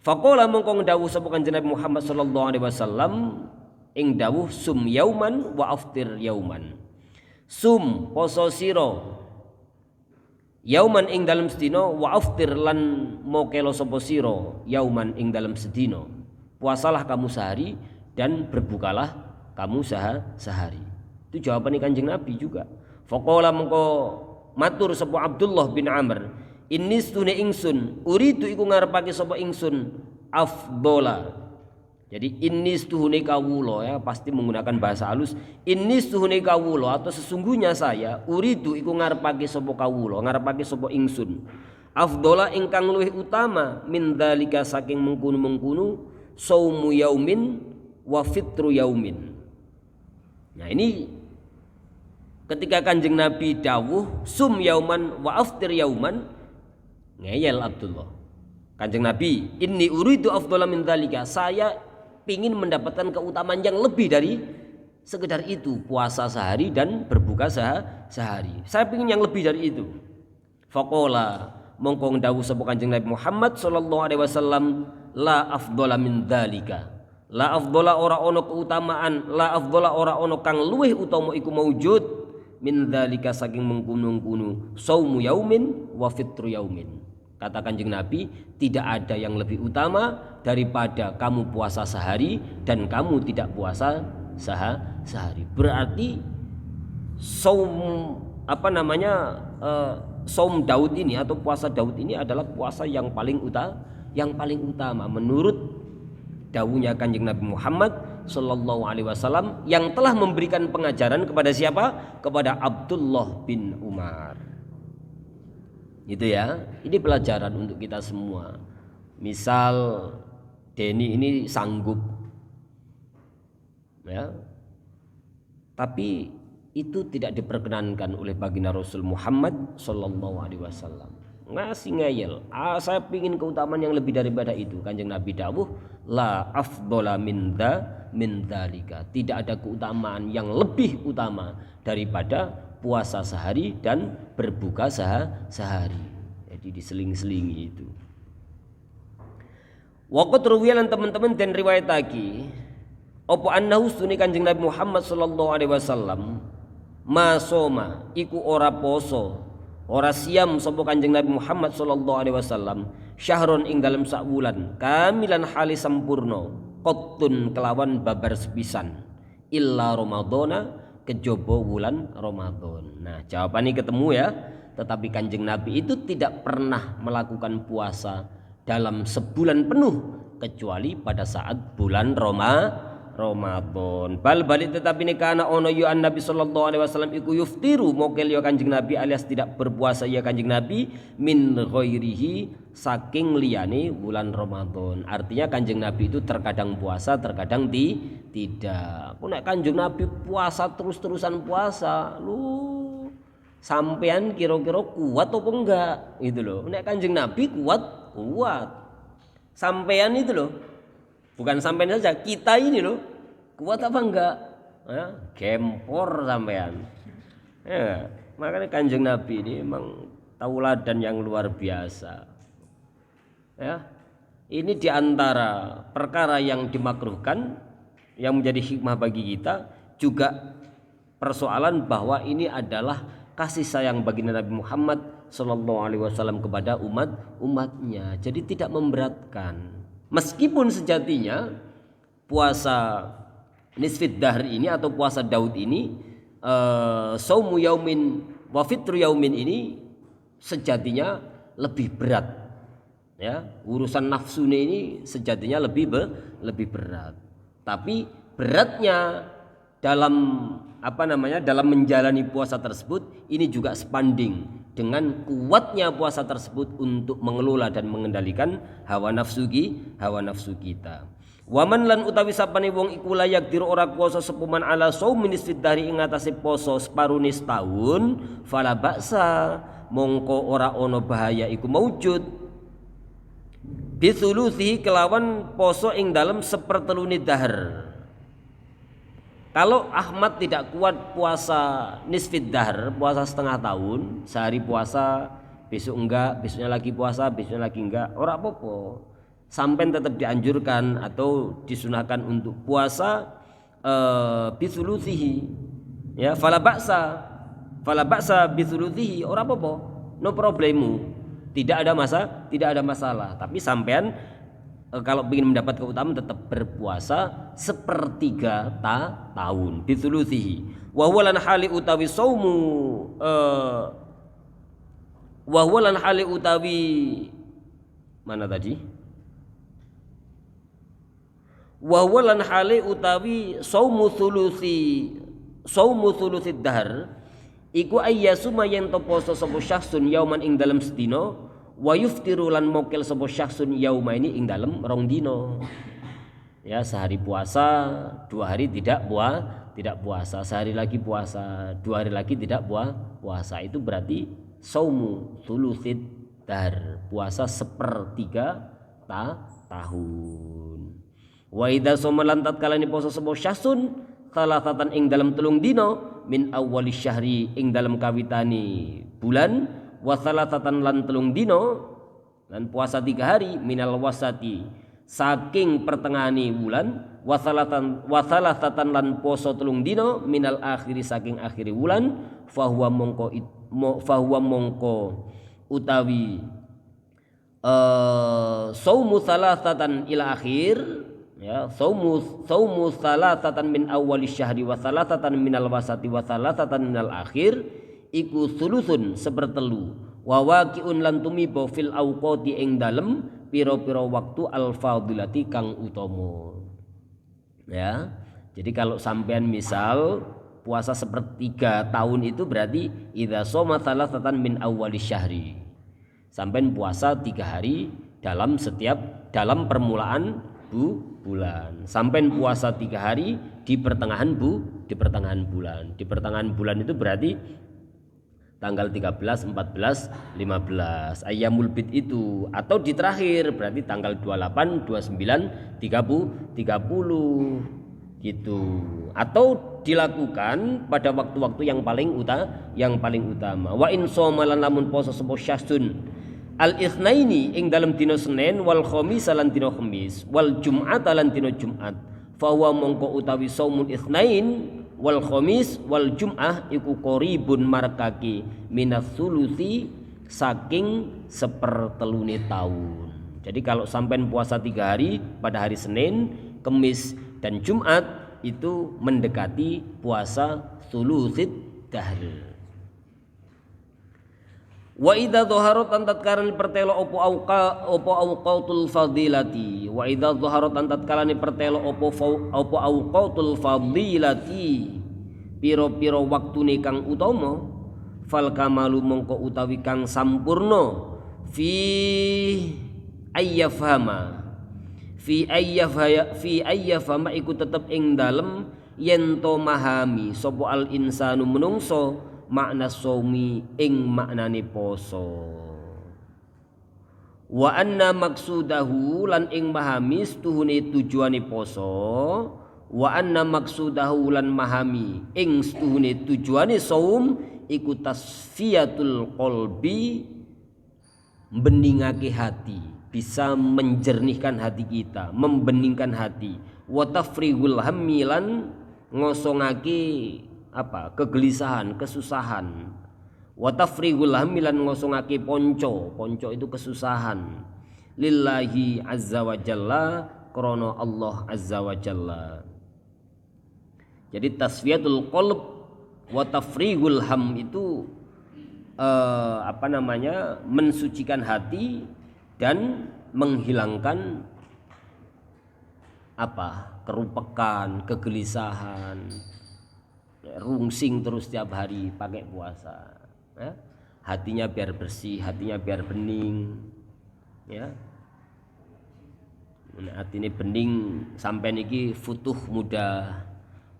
Faqala mongko dawuh sapa Kanjeng Nabi Muhammad sallallahu alaihi wasallam ing dawuh sum yauman wa aftir yauman. Sum poso sira yauman ing dalam sedina wa aftir lan mokelo sapa sira yauman ing dalam sedina. Puasalah kamu sehari dan berbukalah kamu sehari. Itu jawaban Kanjeng Nabi juga. Faqala mengko matur sapa Abdullah bin Amr, inni stune ingsun uridu iku ngarepake sapa ingsun afdola. Jadi inni stuhune kawula, ya pasti menggunakan bahasa halus. Inni stuhune kawula atau sesungguhnya saya uridu iku ngarepake sapa kawula, ngarepake sapa ingsun. Afdola ingkang luwih utama min dzalika saking mengkono-mengkono saumu yaumin wa fitru yaumin. Nah ini ketika Kanjeng Nabi dawuh sum yauman wa aftir yauman, ngeyel Abdullah. Kanjeng Nabi, inni uridu afdola min dzalika, saya ingin mendapatkan keutamaan yang lebih dari sekedar itu, puasa sehari dan berbuka sehari. Saya ingin yang lebih dari itu. Faqala mongko dawuh sapa Kanjeng Nabi Muhammad sallallahu alaihi wasallam, la afdhala min dzalika. La afdhala ora ono keutamaan, la afdhala ora ono kang luwih utama iku maujud min dzalika saking mengkono-kono saumu yaumin wa fitru yaumin. Kata Kanjeng Nabi, tidak ada yang lebih utama daripada kamu puasa sehari dan kamu tidak puasa sehari. Berarti saum saum Daud ini atau puasa Daud ini adalah puasa yang paling utama menurut dawuhnya Kanjeng Nabi Muhammad sallallahu alaihi wasallam yang telah memberikan pengajaran kepada siapa? Kepada Abdullah bin Umar. Gitu ya. Ini pelajaran untuk kita semua. Misal Denny ini sanggup, ya, tapi itu tidak diperkenankan oleh baginda Rasul Muhammad sallallahu alaihi wasallam. Ngasih ngeyel, saya pingin keutamaan yang lebih daripada itu. Kanjeng Nabi dawuh, la afdhala min dzalika. Tidak ada keutamaan yang lebih utama daripada puasa sehari dan berbuka sehari. Jadi diseling-selingi itu. Waqat ruwiyan teman-teman dan riwayat lagi apa annahu sunni Kanjeng Nabi Muhammad sallallahu alaihi wasallam masoma iku ora poso ora siam sapa Kanjeng Nabi Muhammad sallallahu alaihi wasallam syahron ing dalam sak wulan kamilan hali sampurna qattun kelawan babar sepisan illa ramadhana kejaba wulan Ramadan. Nah, jawabannya ketemu ya. Tetapi Kanjeng Nabi itu tidak pernah melakukan puasa dalam sebulan penuh kecuali pada saat bulan Ramadan. Bal balik tetapi ini karena ono yu an Nabi sallallahu alaihi wasallam iku yuftiru mokel ya Kanjeng Nabi alias tidak berpuasa ya Kanjeng Nabi min ghairihi saking liyane bulan Ramadan. Artinya Kanjeng Nabi itu terkadang puasa, terkadang tidak. Aku nek Kanjeng Nabi puasa terus-terusan puasa, lu sampean kira-kira kuat apa enggak gitu loh. Nek Kanjeng Nabi kuat. Sampean itu loh Bukan sampean saja, kita ini loh kuat apa enggak? Ya, gempor sampean. Ya, makanya Kanjeng Nabi ini memang tauladan yang luar biasa. Ya, ini diantara perkara yang dimakruhkan, yang menjadi hikmah bagi kita juga persoalan bahwa ini adalah kasih sayang baginda Nabi Muhammad Sallallahu Alaihi Wasallam kepada umatnya. Jadi tidak memberatkan. Meskipun sejatinya puasa nisfid dahr ini atau puasa Daud ini, saumu yaumin wa fitru yaumin ini sejatinya lebih berat. Ya, urusan nafsu ini sejatinya lebih berat. Tapi beratnya dalam dalam menjalani puasa tersebut ini juga sebanding dengan kuatnya puasa tersebut untuk mengelola dan mengendalikan hawa nafsu kita. Waman lan utawi sapane wong iku layak dir ora puasa sepuman ala saumin istidari ing atase poso separune setahun, fala baksa mongko ora ono bahaya iku maujud bisulusihi kelawan poso ing dalam sepertelune dahr. Kalau Ahmad tidak kuat puasa nisfid dahr, puasa setengah tahun, sehari puasa, besok enggak, besoknya lagi puasa, besoknya lagi enggak, ora apa-apa. Sampai tetap dianjurkan atau disunahkan untuk puasa bisulusihi. Ya, fala baksa bisulusihi, ora apa-apa. No problemu. Tidak ada masalah. Tapi sampean kalau ingin mendapat keutamaan tetap berpuasa sepertiga tahun bisulusihi. Wa huwa lan hali utawi saumu wa huwa lan hali utawi mana tadi? Wa huwa lan hali utawi saumu thuluthi dahr iku ayyasuma yen to poso sapa syakhsun yauman ing dalem sedina wa yuftiru lan mokil sapa syakhsun yauma ini ing dalem rong dina. Ya, sehari puasa, 2 hari tidak puasa, sehari lagi puasa, 2 hari lagi tidak puasa. Itu berarti saumu thuluthid dahr, puasa sepertiga tahun. Wa idza soma lan tatkalane poso sapa syakhsun salasatan ing dalem 3 dina min awwalis syahri ing dalem kawitani bulan, wa salasatan lan 3 dina lan puasa 3 hari minal wasati saking pertengahane bulan, wa salasatan lan poso 3 dina minal akhiri saking akhiri bulan, fahuwa mongko utawi saumu salasatan ila akhir. Ya, saumu salatatan min awwali syahri wa salatatan minal wasati wa salatatan minal akhir iku sulusun sepertelu wa waqi'un lan tumiba fil awqati ing dalem pira-pira waktu al fadilati kang utama. Ya, jadi kalau sampean misal puasa sepertiga tahun itu berarti idza shoma salatatan min awwali syahri, sampean puasa 3 hari dalam permulaan bulan, sampai puasa 3 hari di pertengahan bulan. Di pertengahan bulan itu berarti tanggal 13, 14, 15 ayyamul bid itu, atau di terakhir berarti tanggal 28, 29, 30 gitu, atau dilakukan pada waktu-waktu yang paling utama. Wa in shoma lan lamun poso sapa syasun al-itsnaini ing dalam dina Senin wal khamis lan dina Khamis wal Jum'at lan dina Jumat, fa huwa mongko utawi saumul itsnain wal khamis wal Jum'ah iku qaribun markaki minas sulusi saking sepertelune tahun. Jadi kalau sampai puasa 3 hari pada hari Senin, Kamis dan Jumat itu mendekati puasa sulusid dahr. Wa idza dhaharat tatkala pertelo opo awqatul fadilati, wa idza dhaharat tatkala pertelo opo awqatul fadilati piro-piro waktune kang utama, fal kamalu mongko utawi kang sampurno fi ayyafama iku tetep ing dalem yen to mahami sapa al insanu menungso makna saumi ing maknane poso. Wa anna maksudahu lan ing mahami stuhune tujuane poso, wa anna maksudahu lan mahami ing stuhune tujuane saum iku tasfiyatul qalbi, beningake hati, bisa menjernihkan hati kita, membeningkan hati. Wa tafrihul hammi lan ngosongake kegelisahan, kesusahan. Wa tafrihul hammi lan ngosongake ponco itu kesusahan. Lillahi azza wa jalla, krana Allah azza wa jalla. Jadi tasfiyatul qalb wa tafrihul ham itu mensucikan hati dan menghilangkan kerupekan, kegelisahan, rungsing terus setiap hari pakai puasa. Ya. Hatinya biar bersih, hatinya biar bening. Ya. Hatinya bening sampai niki futuh mudah.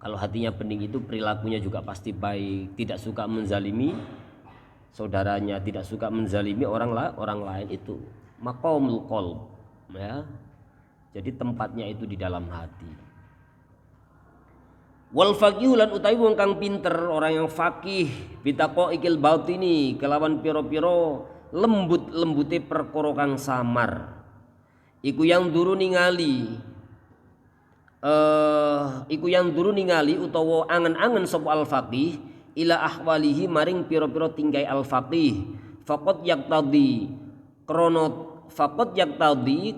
Kalau hatinya bening itu perilakunya juga pasti baik, tidak suka menzalimi saudaranya, tidak suka menzalimi orang lain. Itu maqamul qalb, ya. Jadi tempatnya itu di dalam hati. Wal faqihu lan utawi wong kang pinter, orang yang faqih, bitaqaikil batini kelawan piro-piro lembut-lembute perkara kang samar. Iku yang duru ningali utawa angen-angen sapa al faqih ila ahwalihi maring piro-piro tingkai al faqih. Faqad yaktadi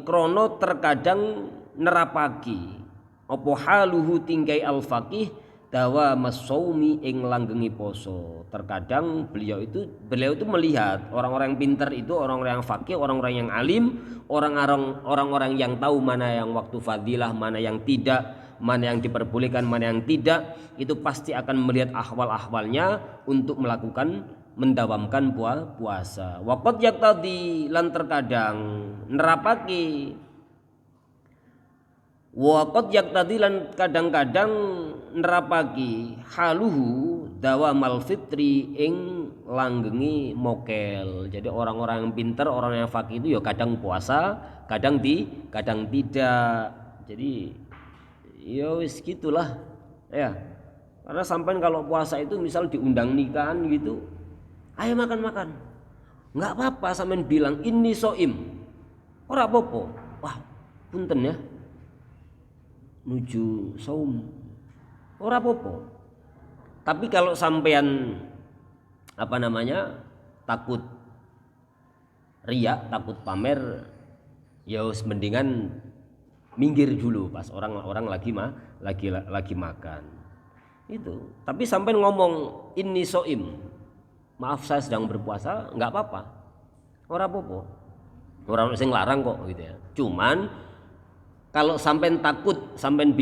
krono terkadang nerapaki apa haluhu tingkai al faqih dawa masaumi ing langgengi poso. Terkadang beliau itu melihat orang-orang yang pintar itu, orang-orang yang faqih, orang-orang yang alim, orang-orang yang tahu mana yang waktu fadilah, mana yang tidak, mana yang diperbolehkan, mana yang tidak, itu pasti akan melihat ahwal-ahwalnya untuk mendawamkan puasa. Waqad yaktadi lan terkadang nerapake, waqad yaktadi lan kadang-kadang nerapake haluhu dawamal fitri ing langgengi mokel. Jadi orang-orang yang pintar, orang yang faqih itu ya kadang puasa, kadang tidak. Jadi ya wis gitulah ya. Karena sampai kalau puasa itu misal diundang nikahan gitu, ayo makan, nggak apa-apa sampean bilang ini soim, ora apa-apa. Wah punten ya, nuju saum, ora apa-apa. Tapi kalau sampean takut riya, takut pamer, ya wis mendingan minggir dulu pas orang lagi makan. Itu. Tapi sampean ngomong ini soim, maaf saya sedang berpuasa, nggak apa-apa, ora apa-apa, orang sing larang kok gitu ya. Cuman kalau sampean takut, sampean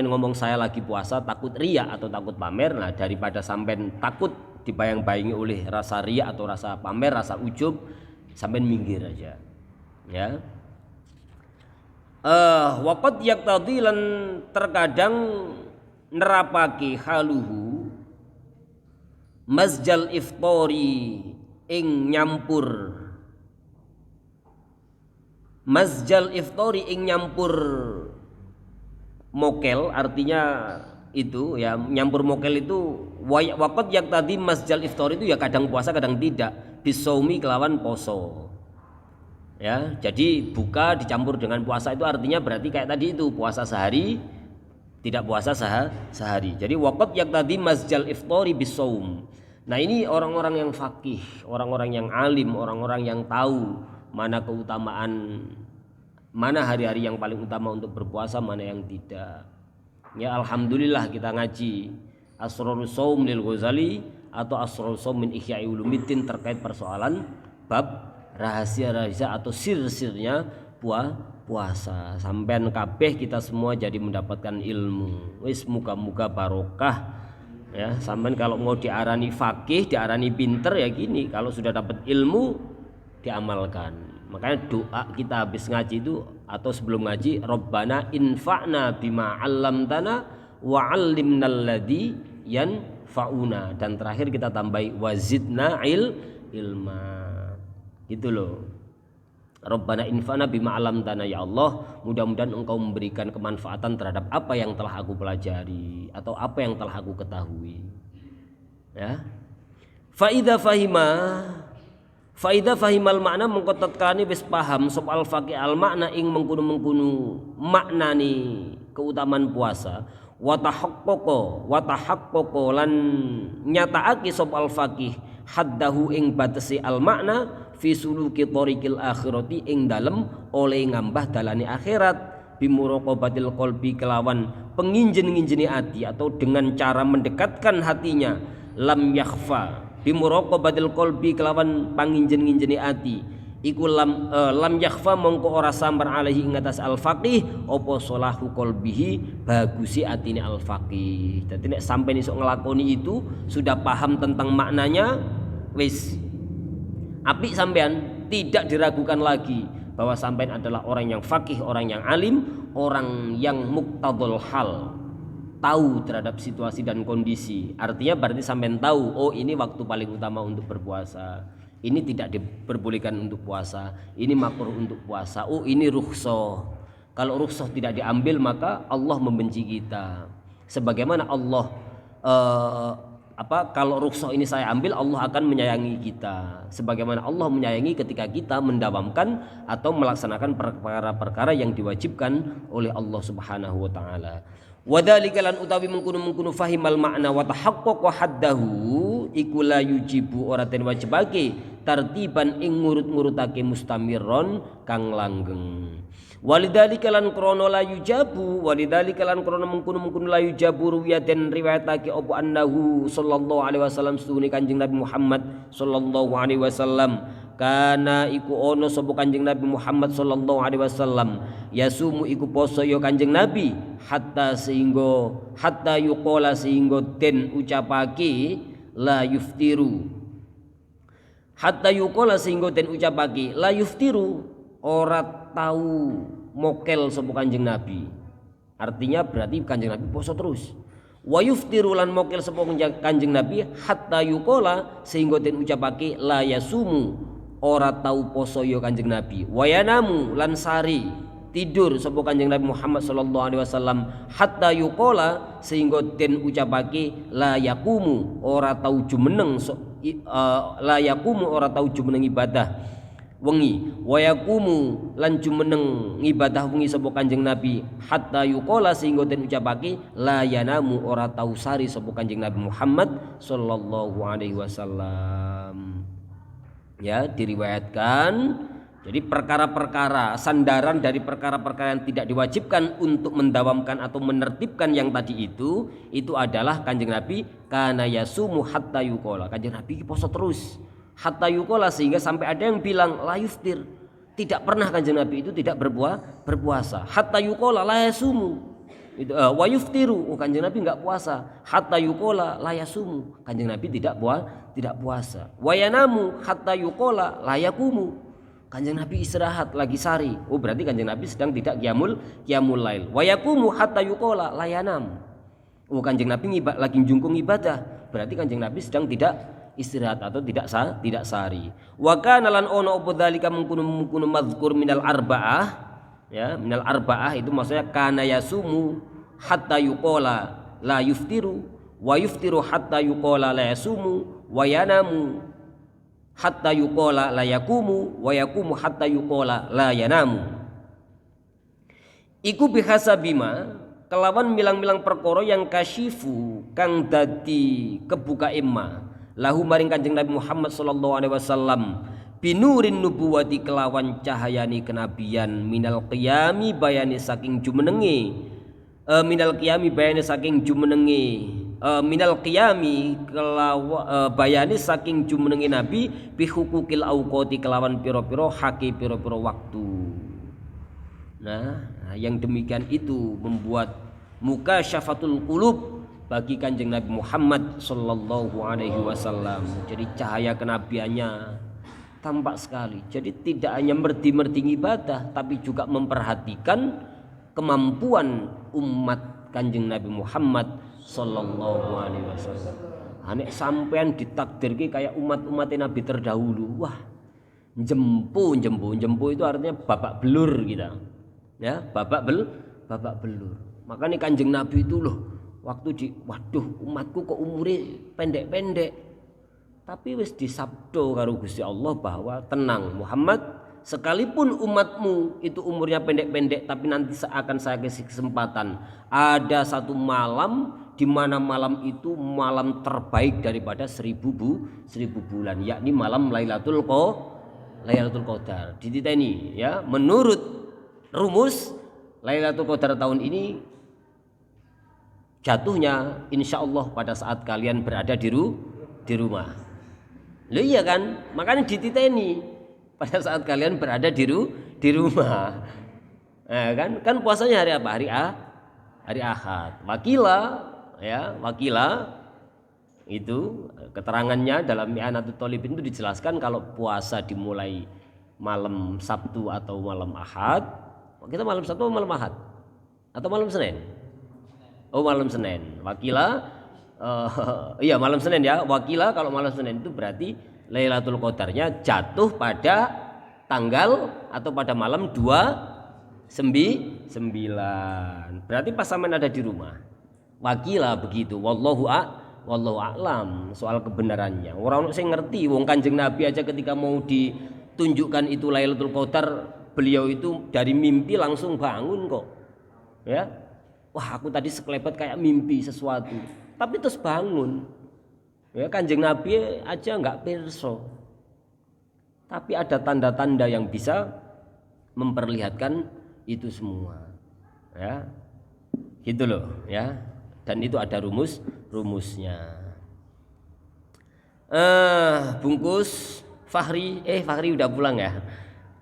ngomong saya lagi puasa, takut riya atau takut pamer, nah daripada sampean takut dibayang-bayangi oleh rasa riya atau rasa pamer, rasa ujub, sampean minggir aja ya. Waqad yaktadi lan terkadang nerapake haluhu masjal iftori ing nyampur mokel, artinya itu ya nyampur mokel itu waqad yaktadi masjal iftori itu ya kadang puasa kadang tidak, bisaumi kelawan poso ya. Jadi buka dicampur dengan puasa itu artinya berarti kayak tadi itu puasa sehari tidak puasa sehari. Jadi waqad yaktadi masjal iftori bisaum. Nah ini orang-orang yang faqih, orang-orang yang alim, orang-orang yang tahu mana keutamaan, mana hari-hari yang paling utama untuk berpuasa, mana yang tidak. Ya alhamdulillah kita ngaji Asrarus Shaum lil Ghazali atau Asrarus Shaum min Ihya'i Ulumuddin terkait persoalan bab rahasia-rahasia atau sir-sirnya puasa. Sampean kabeh kita semua jadi mendapatkan ilmu. Wis muga-muga barokah. Ya, sampean kalau mau diarani faqih, diarani pinter ya gini, kalau sudah dapat ilmu diamalkan. Makanya doa kita habis ngaji itu atau sebelum ngaji, Rabbana infa'na bima 'allamtana wa 'allimnal ladzi yanfa'una, dan terakhir kita tambahi wazidna ilma. Gitu loh. Rabbana infa'na bima 'allamtana, ya Allah, mudah-mudahan Engkau memberikan kemanfaatan terhadap apa yang telah aku pelajari atau apa yang telah aku ketahui. Ya. Fa idza fahimal makna mengko tatkane wis paham sop al faqih al makna ing mengkono-mengkono maknani keutamaan puasa, wa tahaqqaqa lan nyataake sop al faqih haddahu ing batesi al makna fi suluki thariqil akhirati ing dalem oleh ngambah dalane akhirat, bimuraqabatil qalbi kelawan penginjen-nginjeni hati atau dengan cara mendekatkan hatinya, lam yakhfa bimuraqabatil qalbi kelawan panginjen-nginjeni hati iku lam yakhfa mongko ora samar alaihi ing atas al faqih apa salahu qalbihi bagusi atine al faqih. Dadi nek sampeyan iso nglakoni itu, sudah paham tentang maknanya, wis apik sampean, tidak diragukan lagi bahwa sampean adalah orang yang fakih, orang yang alim, orang yang muqtadul hal, tahu terhadap situasi dan kondisi. Artinya berarti sampean tahu, oh ini waktu paling utama untuk berpuasa, ini tidak diperbolehkan untuk puasa, ini makruh untuk puasa, oh ini rukhsah. Kalau rukhsah tidak diambil maka Allah membenci kita. Sebagaimana Allah kalau rukhsah ini saya ambil, Allah akan menyayangi kita. Sebagaimana Allah menyayangi ketika kita mendawamkan atau melaksanakan perkara-perkara yang diwajibkan oleh Allah Subhanahu wa taala. Wadzalika lan utawi mengkono fahimal makna wa tahaqqaqa haddahu iku la yujibu ora den wajibake tartiban ing ngurut-ngurutake mustamirron kang langgeng. Walidzalika lan krana la yujabu, walidzalika lan krana mengkono la yujabu ruwiyaten riwayatake apa annahu sallallahu alaihi wasallam sunni Kanjeng Nabi Muhammad sallallahu alaihi wasallam kana iku ono sapa Kanjeng Nabi Muhammad sallallahu alaihi wasallam yasumu iku poso ya Kanjeng Nabi hatta yuqala sehingga den ucapake la yuftiru, hatta yuqala sehingga den ucapake la yuftiru, ora tahu mokel sapa Kanjeng Nabi. Artinya berarti Kanjeng Nabi poso terus. Wa yuftiru lan mokel sapa Kanjeng Nabi hatta yuqala sehingga den ucapake la yasumu, ora tahu poso ya Kanjeng Nabi. Wa yanamu lan sari tidur sapa Kanjeng Nabi Muhammad sallallahu alaihi wasallam hatta yuqala sehingga den ucapake la yaqumu, ora tahu jumeneng la yaqumu, ora tahu jumeneng ibadah wengi. Wa yaqumu lan jumeneng ibadah wengi sapa Kanjeng Nabi hatta yuqala sehingga den ucapake la yanamu, ora tahu sari sapa Kanjeng Nabi Muhammad sallallahu alaihi wasallam. Ya, diriwayatkan. Jadi perkara-perkara sandaran dari perkara-perkara yang tidak diwajibkan untuk mendawamkan atau menertibkan yang tadi itu adalah Kanjeng Nabi kana yasumu hatta yuqala. Kanjeng Nabi poso terus hatta yuqala sehingga sampai ada yang bilang la yuftir. Tidak pernah Kanjeng Nabi itu tidak berpuasa. Hatta yuqala la yasumu. Itu wa yuftiru, Kanjeng Nabi enggak puasa. Hatta yuqala la yasumu. Kanjeng Nabi tidak puasa. Wa yanamu hatta yuqala la yaqumu. Kanjeng Nabi istirahat lagi sari. Oh berarti Kanjeng Nabi sedang tidak qiyamul lail. Wa yaqumu hatta yuqala la yanam. Oh Kanjeng Nabi lagi jungkung ibadah. Berarti Kanjeng Nabi sedang tidak istirahat atau tidak sari. Wa kana lan ono apa dzalika mungkunu mazkur minal arba'ah. Ya, minal arba'ah itu maksudnya kana yasumu hatta yuqala la yuftiru, wa yuftiru hatta yuqala la yasumu, wa yanamu hatta yuqala la yaqumu, wa yaqumu hatta yuqala la yanamu. Iku bihasabima kelawan milang-milang perkara yang kasyifu kang dadi kebuka imma lahu maring Kanjeng Nabi Muhammad sallallahu alaihi wasallam binurin nubuwati kelawan cahayani kenabian minal qiyami bayani saking jumenenge minal qiyami bayani saking jumenenge Nabi bi hukukil auqati kelawan pira-pira haki pira-pira waktu. Nah, yang demikian itu membuat mukasyafatul qulub bagi Kanjeng Nabi Muhammad sallallahu alaihi wasallam. Jadi cahaya kenabiannya tampak sekali. Jadi tidak hanya merdi-merdi ibadah tapi juga memperhatikan kemampuan umat Kanjeng Nabi Muhammad sallallahu alaihi wasallam. Nek sampean ditakdirke kayak umat-umat Nabi terdahulu, wah Jempu itu artinya babak belur kita. Ya, babak belur. Makanya Kanjeng Nabi itu loh waktu waduh umatku kok umure pendek-pendek. Tapi wis disabdo karo Gusti Allah bahwa tenang Muhammad, sekalipun umatmu itu umurnya pendek-pendek tapi nanti akan saya kasih kesempatan. Ada satu malam di mana malam itu malam terbaik daripada 1000 bulan, yakni malam Lailatul Qadar. Dititeni ya, menurut rumus Lailatul Qadar tahun ini jatuhnya insya Allah pada saat kalian berada di rumah. Loh iya kan, makanya dititeni pada saat kalian berada di rumah. Kan puasanya hari apa? Hari Ahad. Wakilah itu keterangannya dalam Mi'anatul Thalibin itu dijelaskan kalau puasa dimulai malam Sabtu atau malam Ahad. Kita malam Sabtu atau malam Ahad? Atau malam Senin? Oh, malam Senin. Iya malam Senin ya. Wakilah kalau malam Senin itu berarti Lailatul Qadarnya jatuh pada tanggal atau pada malam 29. Berarti pas sampean ada di rumah. Wakilah begitu. Wallahu a'lam soal kebenarannya. Orang saya ngerti. Wong Kanjeng Nabi aja ketika mau ditunjukkan itu Lailatul Qadar, beliau itu dari mimpi langsung bangun kok. Ya. Wah, aku tadi sekelebat kayak mimpi sesuatu. Tapi terus bangun. Ya, Kanjeng Nabi aja enggak pirsa. Tapi ada tanda-tanda yang bisa memperlihatkan itu semua. Ya. Gitu loh, ya. Dan itu ada rumusnya. Bungkus Fahri udah pulang ya?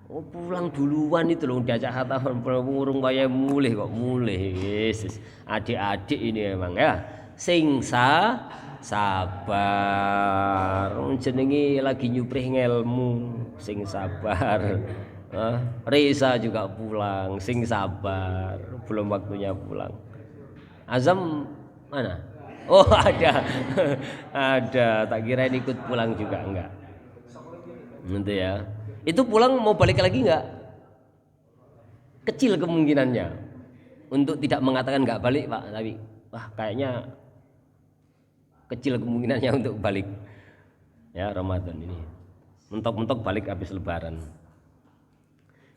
Oh, pulang duluan itu loh, diajak khatam urung kaya mulih kok mulih. Yesus, adik-adik ini emang ya. Sing sabar. Jenenge lagi nyuprih ngelmu, sing sabar. Reza juga pulang, sing sabar. Belum waktunya pulang. Azam mana? Oh, ada. Ada, tak kira ikut pulang juga enggak. Nanti ya. Itu pulang mau balik lagi enggak? Kecil kemungkinannya untuk tidak mengatakan enggak balik, Pak. Tapi kayaknya kecil kemungkinannya untuk balik. Ya, Ramadan ini. Mentok-mentok balik habis lebaran.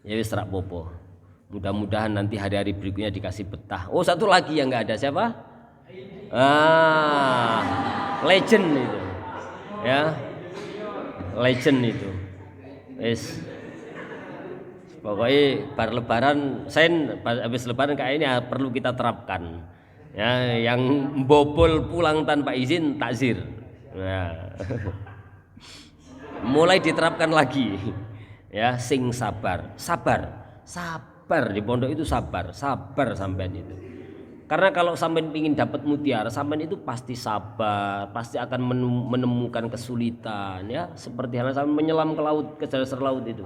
Ya wis rak popo. Mudah-mudahan nanti hari-hari berikutnya dikasih betah. Oh, satu lagi yang enggak ada, siapa? Legend itu. Ya. Legend itu. Wis. Pokoknya bar lebaran, habis lebaran kayak ini perlu kita terapkan. Ya, yang bobol pulang tanpa izin takzir. Nah. Mulai diterapkan lagi. Ya, sing sabar di pondok itu sabar sampean itu. Karena kalau sampean ingin dapat mutiara, sampean itu pasti sabar, pasti akan menemukan kesulitan ya, seperti halnya sampean menyelam ke laut, ke dasar laut itu.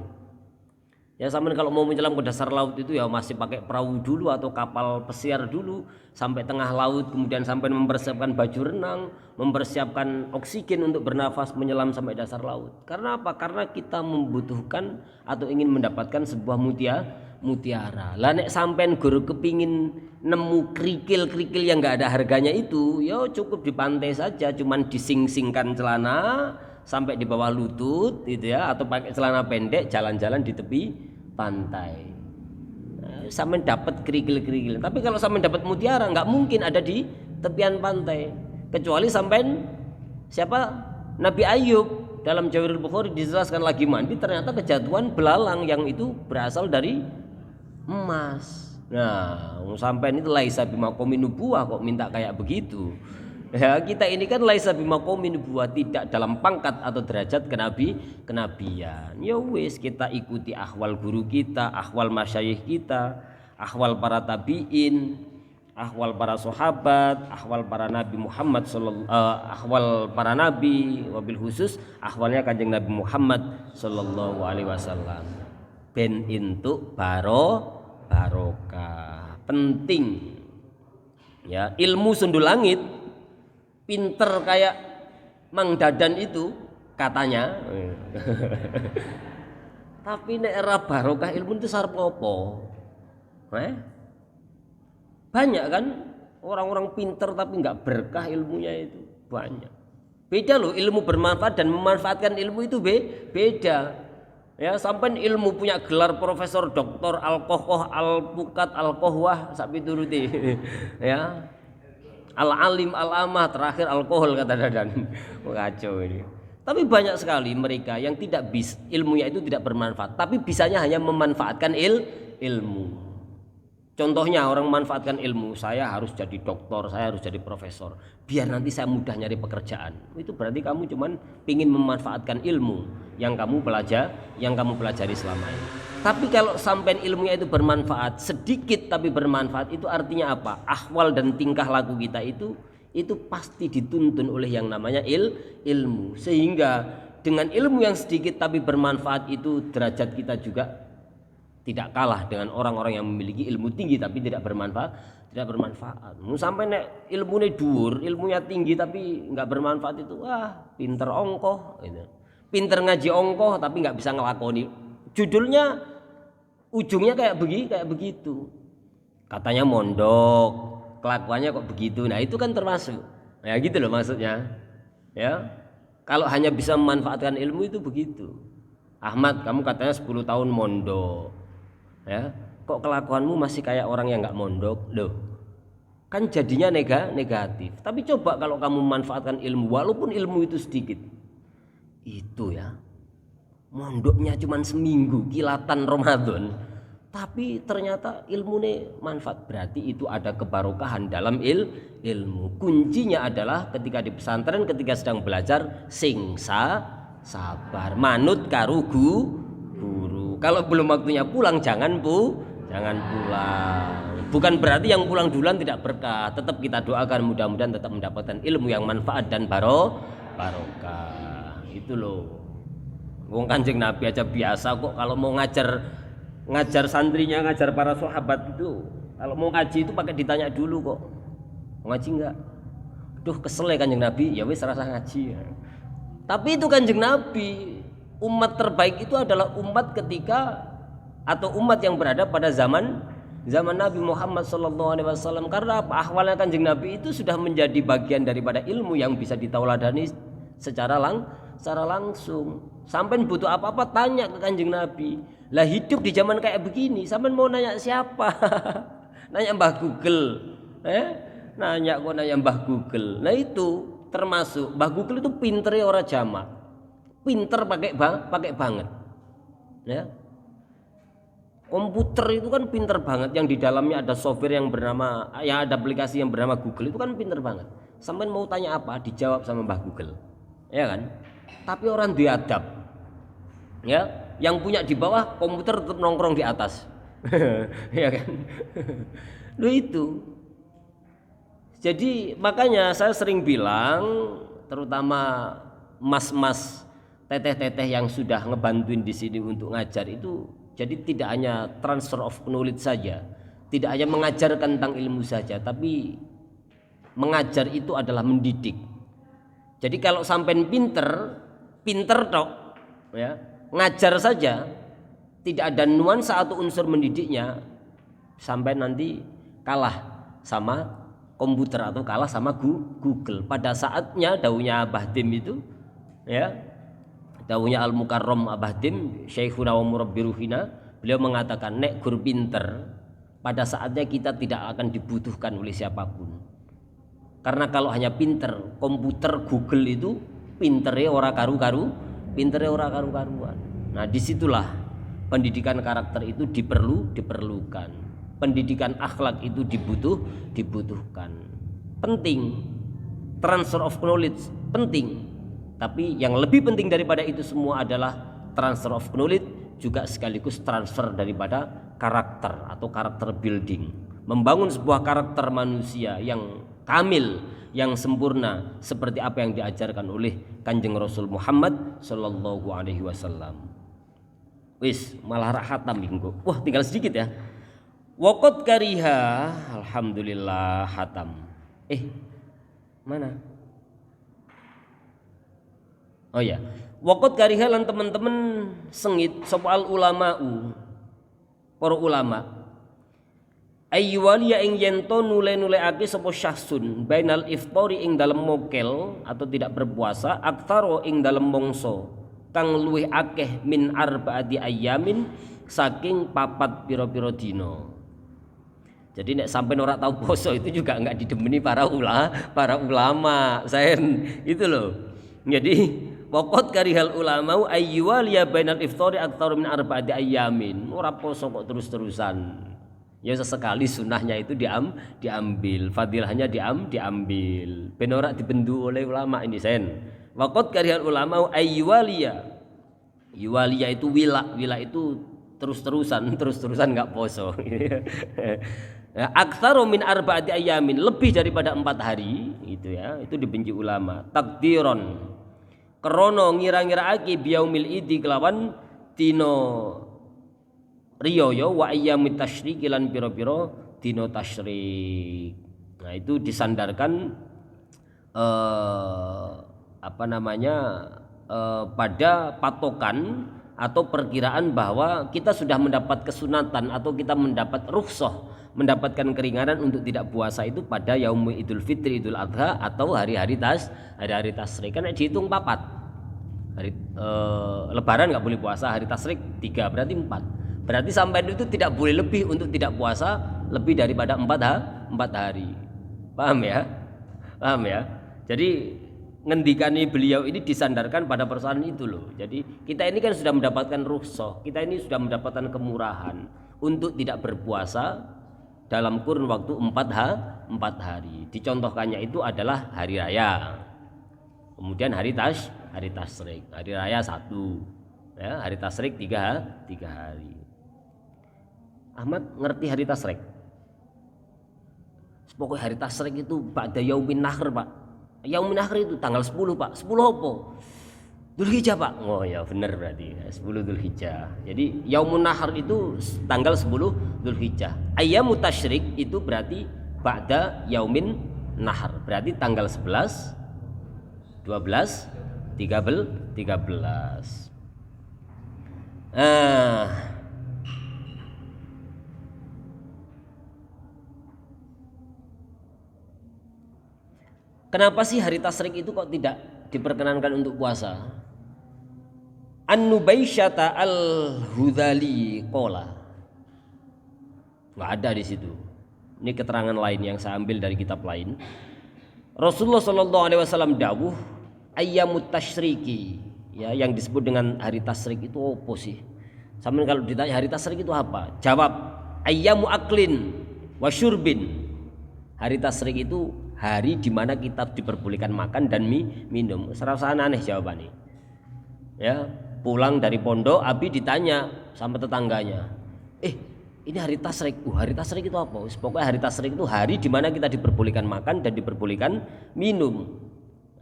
Ya, sampean kalau mau menyelam ke dasar laut itu ya masih pakai perahu dulu atau kapal pesiar dulu sampai tengah laut, kemudian sampean mempersiapkan baju renang, mempersiapkan oksigen untuk bernafas menyelam sampai dasar laut. Karena apa? Karena kita membutuhkan atau ingin mendapatkan sebuah mutiara. Lah nek sampean guru kepingin nemu kerikil-kerikil yang enggak ada harganya itu, ya cukup di pantai saja, cuman dising-singkan celana sampai di bawah lutut gitu ya, atau pakai celana pendek jalan-jalan di tepi pantai. Nah, sampean dapat kerikil-kerikil. Tapi kalau sampean dapat mutiara enggak mungkin ada di tepian pantai. Kecuali sampean siapa? Nabi Ayub dalam Jawahirul Bukhari dijelaskan lagi mandi ternyata kejatuhan belalang yang itu berasal dari emas. Nah, sampai ini laisa bimakomi nubuwah kok minta kayak begitu. Ya, kita ini kan laisa bimakomi nubuwah, tidak dalam pangkat atau derajat kenabian. Ya wis, kita ikuti ahwal guru kita, ahwal masyayikh kita, ahwal para tabi'in, ahwal para sahabat, ahwal para nabi Muhammad ahwal para nabi, wabil khusus ahwalnya Kanjeng Nabi Muhammad sallallahu alaihi wasallam. Ben intuk barokah penting ya. Ilmu sundul langit, pinter kayak Mang Dadan itu katanya Tapi nek ora barokah ilmu itu sarep apa? Banyak kan orang-orang pinter tapi nggak berkah ilmunya itu, banyak. Beda loh ilmu bermanfaat dan memanfaatkan ilmu itu beda. Ya, sampai ilmu punya gelar profesor, doktor, al-qohqoh, al-pukat, al-qohwah, sapi turuti. Ya. Al-alim, al-amah, terakhir alkohol kata Dadan. Kacau ini. Tapi banyak sekali mereka yang tidak bisa, ilmunya itu tidak bermanfaat, tapi bisanya hanya memanfaatkan ilmu. Contohnya orang memanfaatkan ilmu, saya harus jadi dokter, saya harus jadi profesor, biar nanti saya mudah nyari pekerjaan. Itu berarti kamu cuman ingin memanfaatkan ilmu yang kamu pelajari selama ini. Tapi kalau sampai ilmunya itu bermanfaat, sedikit tapi bermanfaat, itu artinya apa? Ahwal dan tingkah laku kita itu pasti dituntun oleh yang namanya ilmu. Sehingga dengan ilmu yang sedikit tapi bermanfaat itu derajat kita juga tidak kalah dengan orang-orang yang memiliki ilmu tinggi tapi tidak bermanfaat. Sampai nek ilmunya dhuwur, ilmunya tinggi tapi nggak bermanfaat itu, pinter ongkoh, gitu. Pinter ngaji ongkoh tapi nggak bisa ngelakoni. Judulnya ujungnya kayak begitu. Katanya mondok, kelakuannya kok begitu. Nah itu kan termasuk. Ya gitu loh maksudnya. Ya, kalau hanya bisa memanfaatkan ilmu itu begitu. Ahmad, kamu katanya 10 tahun mondok. Ya, kok kelakuanmu masih kayak orang yang nggak mondok, loh. Kan jadinya negatif. Tapi coba kalau kamu memanfaatkan ilmu, walaupun ilmu itu sedikit, itu ya, mondoknya cuma seminggu, kilatan Ramadan, tapi ternyata ilmunya manfaat. Berarti itu ada kebarokahan dalam ilmu. Kuncinya adalah ketika di pesantren, ketika sedang belajar, sabar, manut karo guru. Kalau belum waktunya pulang jangan pulang. Bukan berarti yang pulang duluan tidak berkah. Tetap kita doakan mudah-mudahan tetap mendapatkan ilmu yang manfaat dan barokah. Itu loh. Wong Kanjeng Nabi aja biasa kok kalau mau ngajar santrinya, ngajar para sahabat itu, kalau mau ngaji itu pakai ditanya dulu kok. Mau ngaji enggak? Duh kesel ya Kanjeng Nabi, ya wis rasa ngaji. Tapi itu Kanjeng Nabi. Umat terbaik itu adalah umat ketika atau umat yang berada pada zaman Nabi Muhammad SAW. Karena apa? Ahwalnya Kanjeng Nabi itu sudah menjadi bagian daripada ilmu yang bisa ditauladani secara langsung. Sampai butuh apa-apa tanya ke Kanjeng Nabi. Lah hidup di zaman kayak begini, sampai mau nanya siapa? Nanya Mbah Google. Nanya Mbah Google. Nah itu termasuk Mbah Google itu pintere ora jamak. Pinter pakai banget. Ya. Komputer itu kan pinter banget, yang di dalamnya ada software yang ada aplikasi yang bernama Google, itu kan pinter banget. Sampai mau tanya apa dijawab sama Mbah Google. Ya kan? Tapi orang diadab. Ya, yang punya di bawah, komputer tetap nongkrong di atas. Ya kan? Loh itu. Jadi makanya saya sering bilang, terutama mas-mas teteh-teteh yang sudah ngebantuin di sini untuk ngajar itu, jadi tidak hanya transfer of knowledge saja, tidak hanya mengajarkan tentang ilmu saja, tapi mengajar itu adalah mendidik. Jadi kalau sampai pinter tok, ya, ngajar saja, tidak ada nuansa atau unsur mendidiknya, sampai nanti kalah sama komputer atau kalah sama Google. Pada saatnya dawuhnya Abah Dim itu, ya. Dawuhnya Al-Mukarram Abah Dim, Syekhuna wa Murabbi Ruhina, beliau mengatakan nek gur pinter, pada saatnya kita tidak akan dibutuhkan oleh siapapun. Karena kalau hanya pinter, komputer Google itu pinternya ora karu-karuan. Nah, disitulah pendidikan karakter itu diperlukan. Pendidikan akhlak itu dibutuhkan. Penting. Transfer of knowledge penting. Tapi yang lebih penting daripada itu semua adalah transfer of knowledge, juga sekaligus transfer daripada karakter atau karakter building. Membangun sebuah karakter manusia yang kamil, yang sempurna seperti apa yang diajarkan oleh Kanjeng Rasul Muhammad sallallahu alaihi wasallam. Wis malah khatam minggu. Wah, tinggal sedikit ya. Waqad kariha, alhamdulillah khatam. Mana? Oh ya, waqad kariha lan teman-teman sengit soal ulama'u para ulama ayyuwaliya ing yento nule-nuleake sapa syahsun bainal iftari ing dalem mokel atau tidak berpuasa aktsaro ing dalem mangsa kang luwih akeh min arba'ati ayyamin saking papat pira-pira dina. Jadi nek sampai ora tahu poso itu juga enggak didemeni para ulama. Sen itu loh. Jadi waqad karihal ulama ayyuwaliya bainal iftari aktsaro min arba'ati ayyamin. Ora poso kok terus-terusan. Ya sesekali sunnahnya itu diambil, fadilahnya diambil. Ben ora dibendu oleh ulama ini sen. Waqad karihal ulama ayyuwaliya. Yuwaliya itu wila itu terus-terusan enggak poso. Aktsaru min arba'ati ayamin, lebih daripada 4 hari gitu ya, itu dibenci ulama. Takdiron krana ngira-ngiraake biyaumil idi kelawan dina riyaya wa ayyamit tasyrik lan pira-pira dina tasyrik. Nah, itu disandarkan pada patokan atau perkiraan bahwa kita sudah mendapat kesunatan atau kita mendapat rukhsah, mendapatkan keringanan untuk tidak puasa itu pada yaum Idul Fitri, Idul Adha atau hari-hari tasyrik. Kan dihitung 4. Hari Lebaran nggak boleh puasa, hari tasyrik 3, berarti 4. Berarti sampai itu tidak boleh lebih untuk tidak puasa lebih daripada 4 hari. Paham ya? Jadi ngendikani beliau ini disandarkan pada persoalan itu loh. Jadi kita ini kan sudah mendapatkan rukhsah, kita ini sudah mendapatkan kemurahan untuk tidak berpuasa dalam kurun waktu 4 hari. Dicontohkannya itu adalah hari raya, kemudian hari tasyrik, hari raya 1, ya, hari tasyrik 3 hari. Ahmad ngerti hari tasyrik? Pokoknya hari tasyrik itu ba'da yaumin nahr, Pak. Yaumin akhir itu tanggal 10, Pak. 10 apa? Dzulhijjah, Pak. Oh ya benar berarti 10 Dzulhijjah. Jadi yaumun nahr itu tanggal 10 Dzulhijjah. Ayyamut tasyrik itu berarti ba'da yaumin nahr. Berarti tanggal 11, 12, 13. Kenapa sih hari tasyrik itu kok tidak diperkenankan untuk puasa? An-Nubaisyata al-Hudhali qala. Enggak ada di situ. Ini keterangan lain yang saya ambil dari kitab lain. Rasulullah sallallahu alaihi wasallam dawuh ayyamut tasyriki, ya, yang disebut dengan hari tasyrik itu apa sih? Sama kalau ditanya hari tasyrik itu apa? Jawab ayyamu aklin wa syurbin. Hari tasyrik itu hari di mana kita diperbolehkan makan dan minum. Serasa aneh jawabannya. Ya, pulang dari pondok, Abi ditanya sama tetangganya, ini hari tasyrik. Hari tasyrik itu apa? Pokoknya hari tasyrik itu hari di mana kita diperbolehkan makan dan diperbolehkan minum.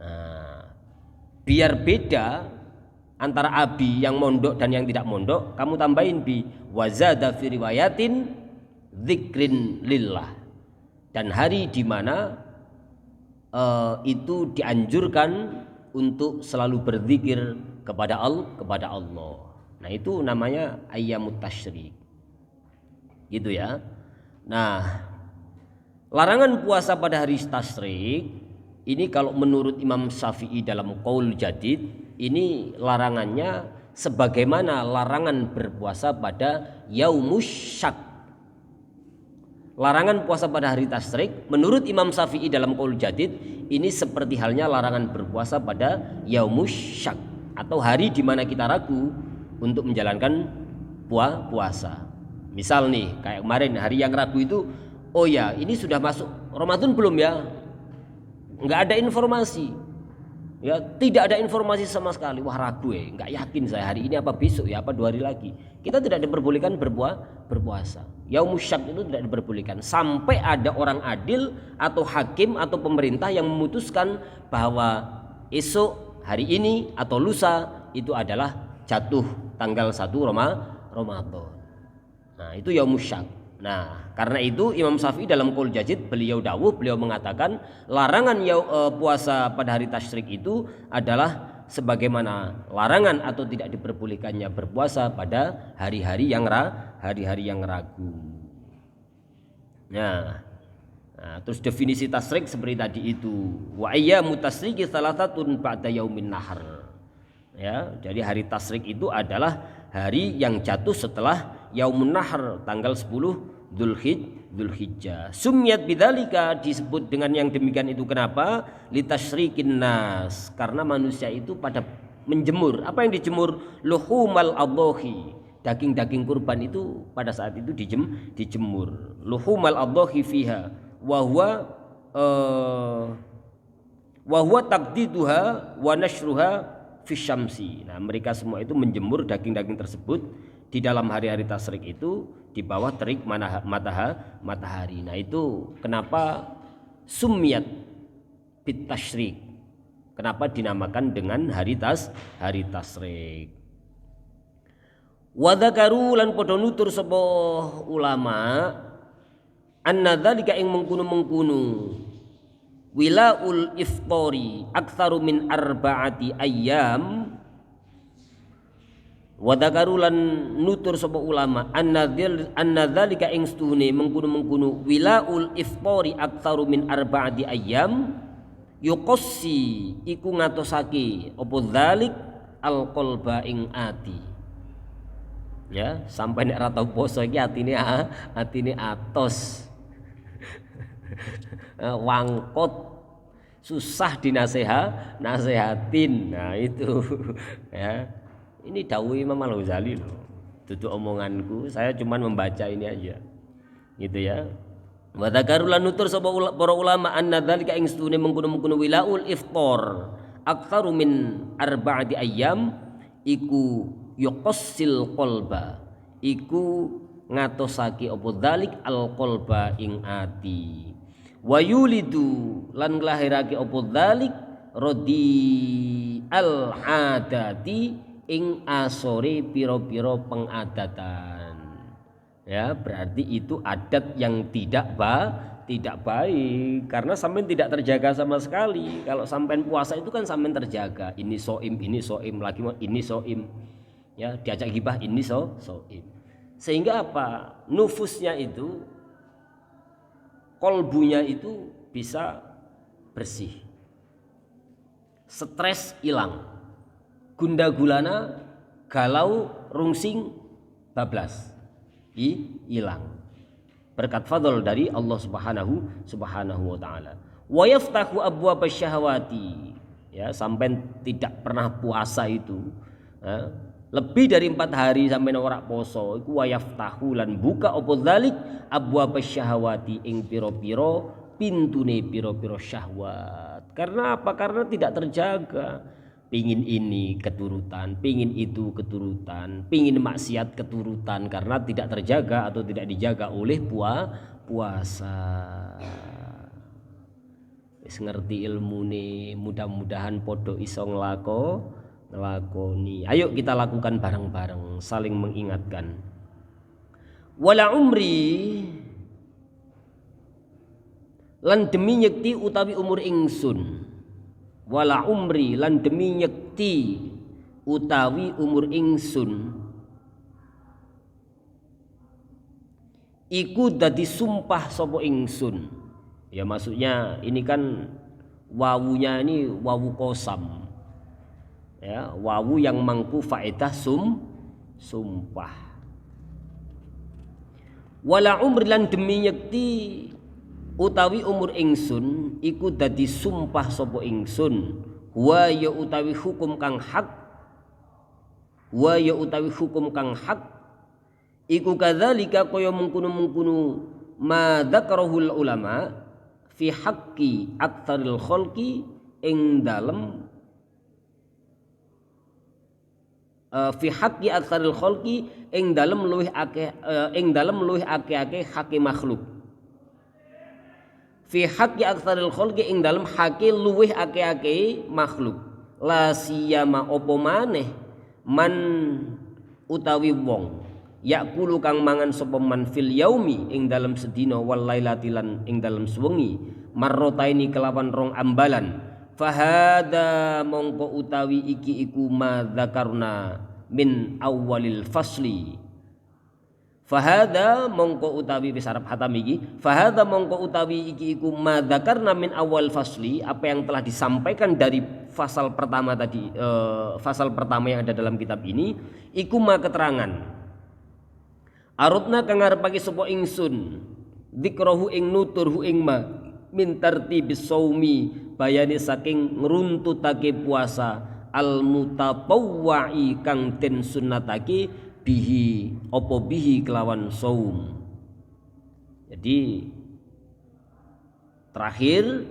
Nah, biar beda antara Abi yang mondok dan yang tidak mondok, kamu tambahin bi wazada fi riwayatin dzikrin lillah. Dan hari di mana itu dianjurkan untuk selalu berzikir kepada Allah. Nah, itu namanya ayyamut tasyrik. Gitu ya. Nah, larangan puasa pada hari tasyrik ini kalau menurut Imam Syafi'i dalam Qaul Jadid, ini larangannya sebagaimana larangan berpuasa pada yaumus syak. Larangan puasa pada hari tasyrik menurut Imam Syafi'i dalam Qaul Jadid ini seperti halnya larangan berpuasa pada yaumus syak atau hari di mana kita ragu untuk menjalankan puasa. Misal nih kayak kemarin hari yang ragu itu, oh ya ini sudah masuk Ramadan belum ya? Enggak ada informasi. Ya, tidak ada informasi sama sekali. Wah, ragu enggak yakin saya hari ini apa besok ya, apa 2 hari lagi. Kita tidak diperbolehkan berpuasa. Yaumus syak itu tidak diperbolehkan sampai ada orang adil atau hakim atau pemerintah yang memutuskan bahwa esok hari ini atau lusa itu adalah jatuh tanggal 1 Ramadan. Nah, itu yaumus syak. Nah, karena itu Imam Syafi'i dalam Qaul Jadid beliau mengatakan larangan puasa pada hari tasyrik itu adalah sebagaimana larangan atau tidak diperbolehkannya berpuasa pada hari-hari yang ragu. Nah, terus definisi tasrik seperti tadi itu. Wa ayyamu tasriki salasatun ba'da yaumin nahar. Ya, jadi hari tasrik itu adalah hari yang jatuh setelah yaumun nahar tanggal 10 Dzulhijjah. Sumyat bidzalika, disebut dengan yang demikian itu kenapa? Litasyrikin nas, karena manusia itu pada menjemur. Apa yang dijemur? Luhumal adhahi, daging-daging kurban itu pada saat itu dijemur. Luhumal adhahi fiha wa huwa taqdiduha wa nashruha fi syamsi. Nah, mereka semua itu menjemur daging-daging tersebut di dalam hari-hari tasrik itu di bawah terik matahari. Nah, itu kenapa sumyat bit tasyrik. Kenapa dinamakan dengan hari tasrik. Wa dzakaru lan padha nutur sapa ulama anna dzalika ing mengkunu wilaul iftari aktsaru min arba'ati ayyam. Wa dzakaru lan nutur sapa ulama anna dzalika ing stuhune mengkunu wilaul iftari aktsaru min arba'ati ayyam yuqassi iku ngatosake apa dzalik alqalba ing ati. Ya, sampai nek ra tau poso iki atine atos. Wangkot, susah nasehatin. Nah, itu ya. Ini dawuh Imam Al-Ghazali loh. Itu omonganku, saya cuma membaca ini aja. Gitu ya. Wa dzakaru lan nutur sapa para ulama anna dzalika ing stune mengkono-mengkono wilaul iftar aktsaru min arba'ati ayyam iku yuqassil qalba, iku ngatosake apa dzalik al qalba ing ati. Wa yulidu lan nglahirake apa dzalik rodi al adati ing asore piro-piro pengadatan. Ya, berarti itu adat yang tidak baik karena sampean tidak terjaga sama sekali. Kalau sampean puasa itu kan sampean terjaga. Ini soim lagi ini soim. Ya, diajak gibah ini soim. Sehingga apa? Nufusnya itu, kolbunya itu bisa bersih. Stres hilang. Gunda gulana, galau, rungsing, bablas, hilang. Berkat fadl dari Allah Subhanahu wa taala. Wa yaftahu abwaab syahwati. Ya, sampai tidak pernah puasa itu, ya, lebih dari 4 hari sampai ora poso iku wa yaftahu lan buka apa dzalik abwaab syahwati ing pira-pira pintune pira-pira syahwat. Karena apa? Karena tidak terjaga. Pingin ini keturutan, pingin itu keturutan, pingin maksiat keturutan karena tidak terjaga atau tidak dijaga oleh puasa. Wis ngerti ilmune, mudah-mudahan podo iso nglakoni. Ayo kita lakukan bareng-bareng, saling mengingatkan. Wala umri lan demi nyekti utawi umur ingsun. Wala umri lan demi nyekti utawi umur ingsun iku dadi sumpah sapa ingsun. Ya, maksudnya ini kan wawunya ini wawu kosam. Ya, wawu yang mangku faedah sumpah. Wala umri lan demi nyekti utawi umur ingsun iku dadi sumpah sapa ingsun wa ya utawi hukum kang hak iku kadzalika kaya mengkono-mengkono ma dzakarahul ulama fi haqqi aktsaril khalqi ing dalem fi haqqi aktsaril khalqi ing dalem luwih akeh hake makhluk. Fi haqqi aktsaril khalqi ing dalem hake luwih akeh-akeh makhluk. La siyama apa maneh man utawi wong yakulu kang mangan sapa man fil yaumi ing dalem sedina wal lailati lan ing dalem sewengi marrotaini kelawan rong ambalan Fahada mongko utawi iki iku ma dzakarna min awalil fasli. Fahada mongko utawi wis arep hatam iki. Fahada mongko utawi iki iku ma dzakarna min awal fasli, apa yang telah disampaikan dari fasal pertama tadi, fasal pertama yang ada dalam kitab ini iku ma keterangan. Arutna kang ngarepake sapa ingsun dzikrahu ing nuturhu ing ma min tartibis saumi, bayane saking ngruntutake puasa al mutatawwi kang den sunnatake bihi apa bihi kelawan saum. Jadi terakhir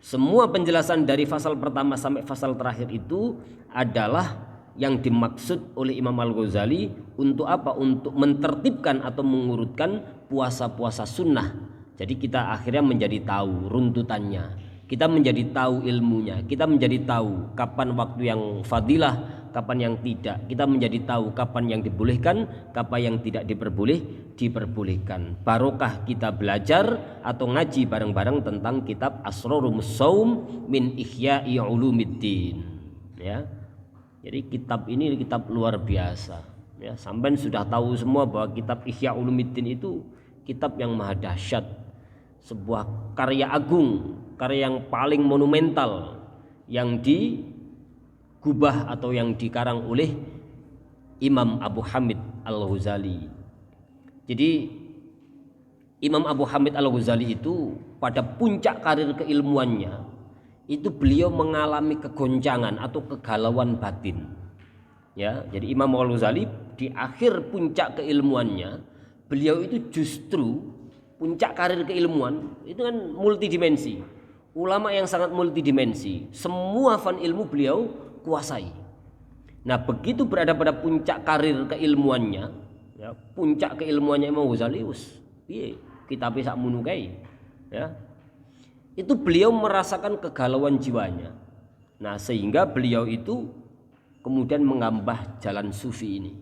semua penjelasan dari fasal pertama sampai fasal terakhir itu adalah yang dimaksud oleh Imam Al-Ghazali untuk apa? Untuk mentertibkan atau mengurutkan puasa-puasa sunnah. Jadi kita akhirnya menjadi tahu runtutannya, kita menjadi tahu ilmunya, kita menjadi tahu kapan waktu yang fadilah, kapan yang tidak. Kita menjadi tahu kapan yang dibolehkan, kapan yang tidak diperbolehkan. Barokah kita belajar atau ngaji bareng-bareng tentang kitab Asrorumus Shaum min Ihya'i Ulumiddin. Ya. Jadi kitab ini kitab luar biasa. Ya, sampean sudah tahu semua bahwa kitab Ihya Ulumiddin itu kitab yang maha dahsyat, sebuah karya agung, karya yang paling monumental yang digubah atau yang dikarang oleh Imam Abu Hamid Al-Ghazali. Jadi Imam Abu Hamid Al-Ghazali itu pada puncak karir keilmuannya itu beliau mengalami kegoncangan atau kegalauan batin. Ya, jadi Imam Al-Ghazali di akhir puncak keilmuannya, beliau itu justru puncak karir keilmuan itu kan multidimensi. Ulama yang sangat multidimensi, semua fan ilmu beliau kuasai. Nah, begitu berada pada puncak karir keilmuannya, ya, puncak keilmuannya Imam Ghazali wis piye kitabe sakmono kae, ya. Itu beliau merasakan kegalauan jiwanya. Nah, sehingga beliau itu kemudian mengambah jalan sufi ini.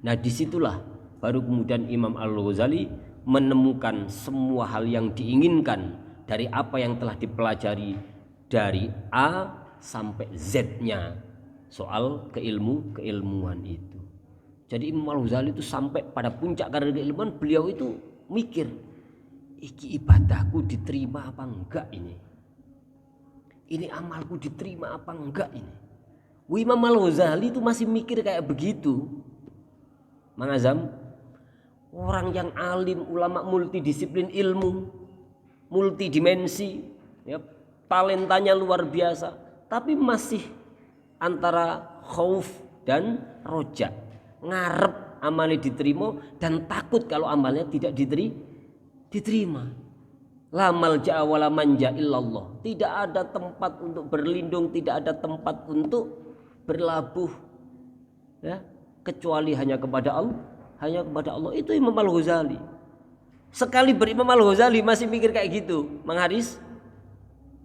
Nah, disitulah baru kemudian Imam Al-Ghazali menemukan semua hal yang diinginkan dari apa yang telah dipelajari dari A sampai Z-nya soal keilmuan itu. Jadi Imam Al-Ghazali itu sampai pada puncak karir keilmuan, beliau itu mikir, iki ibadahku diterima apa enggak ini? Ini amalku diterima apa enggak ini? Imam Al-Ghazali itu masih mikir kayak begitu. Mang Azam, orang yang alim, ulama multidisiplin ilmu, multidimensi, ya, talentanya luar biasa, tapi masih antara khauf dan roja, ngarep amalnya diterima dan takut kalau amalnya tidak diterima. La malja'a wala manja illallah. Tidak ada tempat untuk berlindung, tidak ada tempat untuk berlabuh, ya, kecuali hanya kepada Allah. Itu Imam Al-Ghazali. Sekali berimam Al-Ghazali masih mikir kayak gitu, Mang Haris.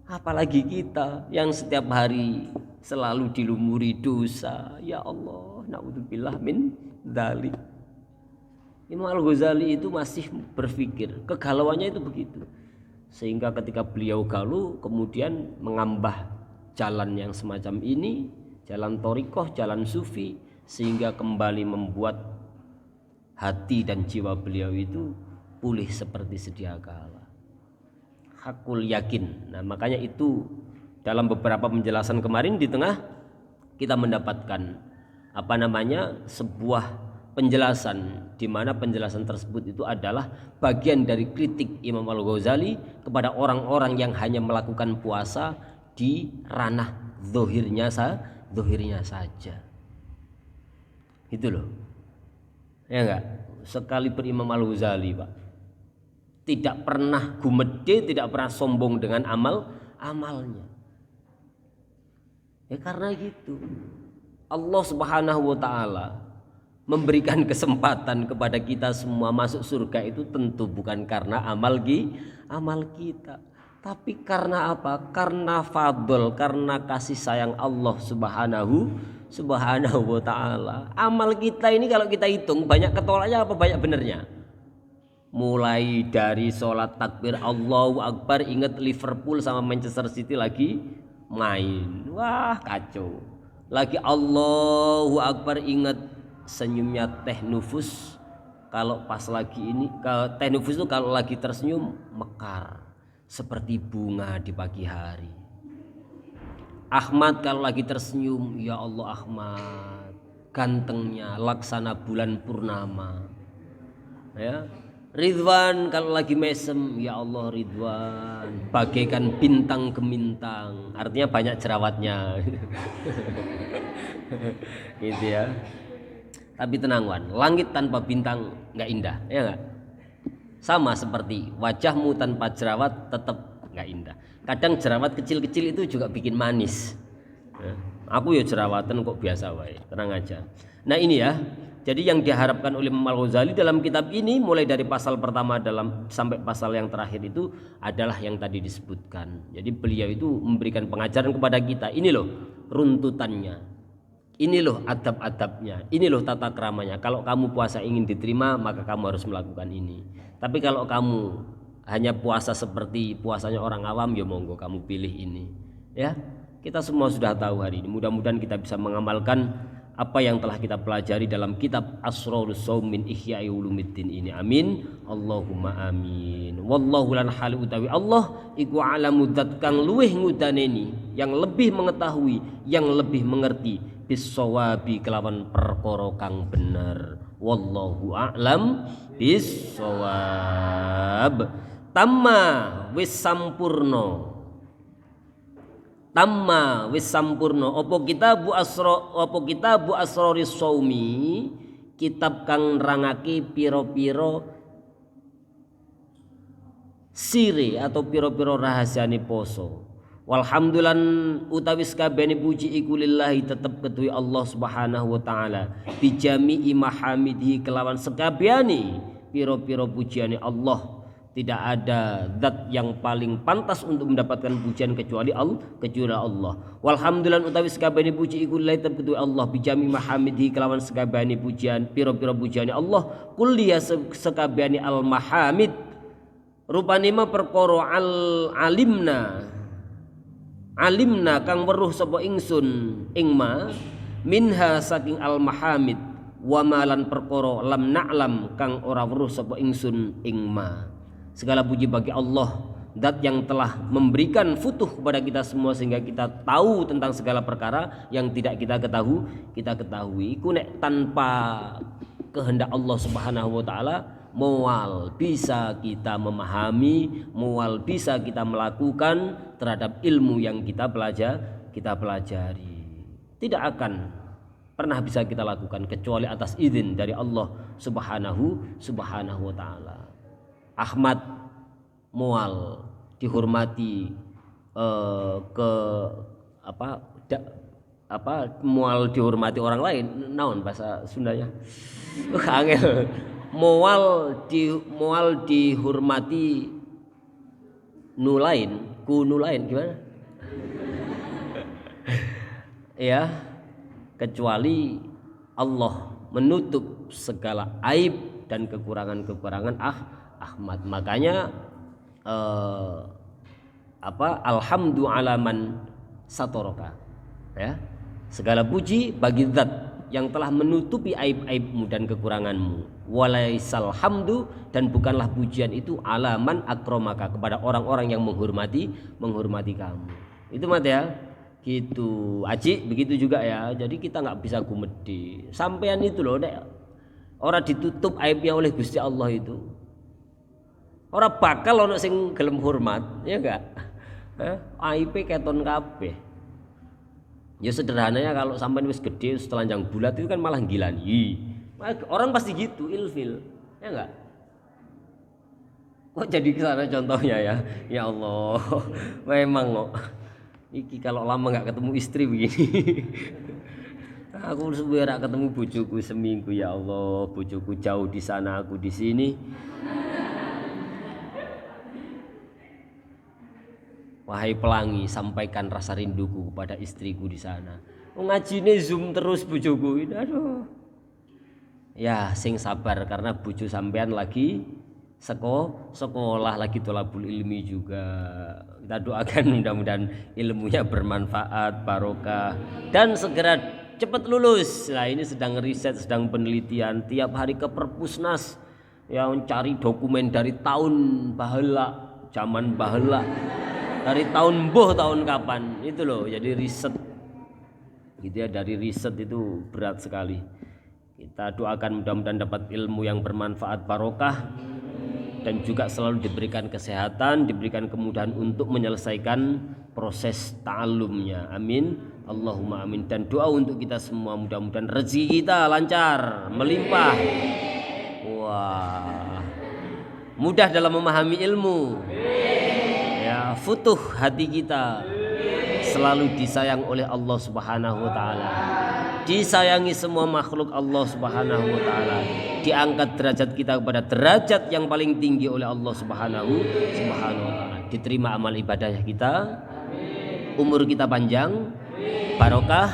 Apalagi kita yang setiap hari selalu dilumuri dosa. Ya Allah, naudzubillah min dzalik. Imam Al-Ghazali itu masih berpikir, kegalauannya itu begitu. Sehingga ketika beliau galuh kemudian mengambah jalan yang semacam ini, jalan thariqah, jalan sufi, sehingga kembali membuat hati dan jiwa beliau itu pulih seperti sedia kala. Hakul yakin. Nah, makanya itu dalam beberapa penjelasan kemarin di tengah kita mendapatkan sebuah penjelasan di mana penjelasan tersebut itu adalah bagian dari kritik Imam Al-Ghazali kepada orang-orang yang hanya melakukan puasa di ranah zahirnya saja. Itu loh. Ya enggak? Sekali Imam Al-Ghazali, Pak, tidak pernah gumede, tidak pernah sombong dengan amalnya. Ya karena gitu. Allah Subhanahu wa taala memberikan kesempatan kepada kita semua masuk surga itu tentu bukan karena amal kita, tapi karena apa? Karena fadl, karena kasih sayang Allah Subhanahu wa taala. Amal kita ini kalau kita hitung banyak ketolaknya apa banyak benernya? Mulai dari sholat takbir Allahu Akbar, ingat Liverpool sama Manchester City lagi main. Wah, kacau. Lagi Allahu Akbar, ingat senyumnya Teh Nufus. Kalau pas lagi ini, kalau Teh Nufus itu kalau lagi tersenyum mekar seperti bunga di pagi hari. Ahmad kalau lagi tersenyum, ya Allah Ahmad, gantengnya laksana bulan purnama. Ya. Ridwan kalau lagi mesem, ya Allah Ridwan bagaikan bintang gemintang, artinya banyak jerawatnya. Gitu ya. Tapi tenang Wan, langit tanpa bintang nggak indah, ya nggak? Sama seperti wajahmu tanpa jerawat tetap nggak indah. Kadang jerawat kecil-kecil itu juga bikin manis. Ya. Aku ya jerawatan kok biasa wae, tenang aja. Nah ini ya. Jadi yang diharapkan oleh Imam Al-Ghazali dalam kitab ini mulai dari pasal pertama sampai pasal yang terakhir itu adalah yang tadi disebutkan. Jadi beliau itu memberikan pengajaran kepada kita, ini loh runtutannya, ini loh adab-adabnya, ini loh tata keramanya. Kalau kamu puasa ingin diterima maka kamu harus melakukan ini. Tapi kalau kamu hanya puasa seperti puasanya orang awam, ya monggo kamu pilih ini. Ya, kita semua sudah tahu hari ini. Mudah-mudahan kita bisa mengamalkan apa yang telah kita pelajari dalam kitab Asrarus Shaum min Ihya'i Ulumuddin ini. Amin. Allahumma amin. Wallahu lan hal utawi Allah iku alamu dzat kang luweh ngudaneni, yang lebih mengetahui, yang lebih mengerti bis-shawabi kelawan perkara kang bener. Wallahu a'lam bis-shawab. Tamma wis sampurna. Tamma wis sampurna apa kitabu asraris shaumi, kitab kang nerangake pira-pira sire atau pira-pira rahasiane poso. Walhamdulillah utawi sakabehane puji iku lillahi tetep kedue Allah Subhanahu wa taala, bijami'i mahamidihi kelawan sakabehane pira-pira pujiane Allah. Tidak ada zat yang paling pantas untuk mendapatkan pujian kecuali Allah. Walhamdulillah utawi sakabehane puji iku lillahi tetep kedue Allah, bijami mahamidihi kelawan sakabehane pujian pira-pira pujiane Allah. Kulliya sakabehane al mahamid rupane ma perkara alimna kang weruh sapa ingsun ing ma minha saking al mahamid wa malan perkara lam na'lam kang ora weruh sapa ingsun ing ma. Segala puji bagi Allah, zat yang telah memberikan futuh kepada kita semua sehingga kita tahu tentang segala perkara yang tidak kita ketahui. Iku nek tanpa kehendak Allah Subhanahu wa taala mual bisa kita memahami, mual bisa kita melakukan terhadap ilmu yang kita pelajari. Tidak akan pernah bisa kita lakukan kecuali atas izin dari Allah Subhanahu wa taala. Ahmad mual dihormati mual dihormati orang lain, naon bahasa Sundanya? Angel. Mual dihormati nu lain gimana? Ya, kecuali Allah menutup segala aib dan kekurangan Ahmad. Makanya alhamdu alaman satoroka, ya, segala puji bagi zat yang telah menutupi aib-aibmu dan kekuranganmu. Walaisal hamdu, dan bukanlah pujian itu alaman akromaka, kepada orang-orang yang menghormati kamu. Itu mat ya, gitu Aji, begitu juga ya. Jadi kita nggak bisa gumedi sampean itu loh, orang ditutup aibnya oleh Gusti Allah itu. Ora bakal ono sing gelem hormat, ya enggak? Aipe keton kabeh. Ya sederhananya kalau sampean wis gede, wis telanjang bulat itu kan malah gilani. Orang pasti gitu, ilfil. Ya enggak? Kok jadi kesana contohnya ya? Ya Allah. Memang kok. Iki kalau lama enggak ketemu istri begini. Aku sebenarnya ketemu bojoku seminggu, ya Allah. Bojoku jauh di sana, aku di sini. Wahai pelangi, sampaikan rasa rinduku kepada istriku di sana. Ngajine Zoom terus bojoku. Aduh. Ya, sing sabar karena bojo sampean lagi sekolah lagi thalabul ilmi juga. Kita doakan mudah-mudahan ilmunya bermanfaat, barokah dan segera cepat lulus. Nah, ini sedang riset, sedang penelitian, tiap hari ke Perpusnas yang cari dokumen dari tahun baheula, zaman baheula, dari tahun tahun kapan itu loh. Jadi riset gitu ya, dari riset itu berat sekali. Kita doakan mudah-mudahan dapat ilmu yang bermanfaat, barokah, dan juga selalu diberikan kesehatan, diberikan kemudahan untuk menyelesaikan proses ta'allumnya. Amin, Allahumma amin. Dan doa untuk kita semua, mudah-mudahan rezeki kita lancar, melimpah, wah, mudah dalam memahami ilmu, ya, futuh hati kita, selalu disayang oleh Allah Subhanahu wa taala, disayangi semua makhluk Allah Subhanahu wa taala, diangkat derajat kita kepada derajat yang paling tinggi oleh Allah Subhanahu wa taala, diterima amal ibadah kita, umur kita panjang, barokah,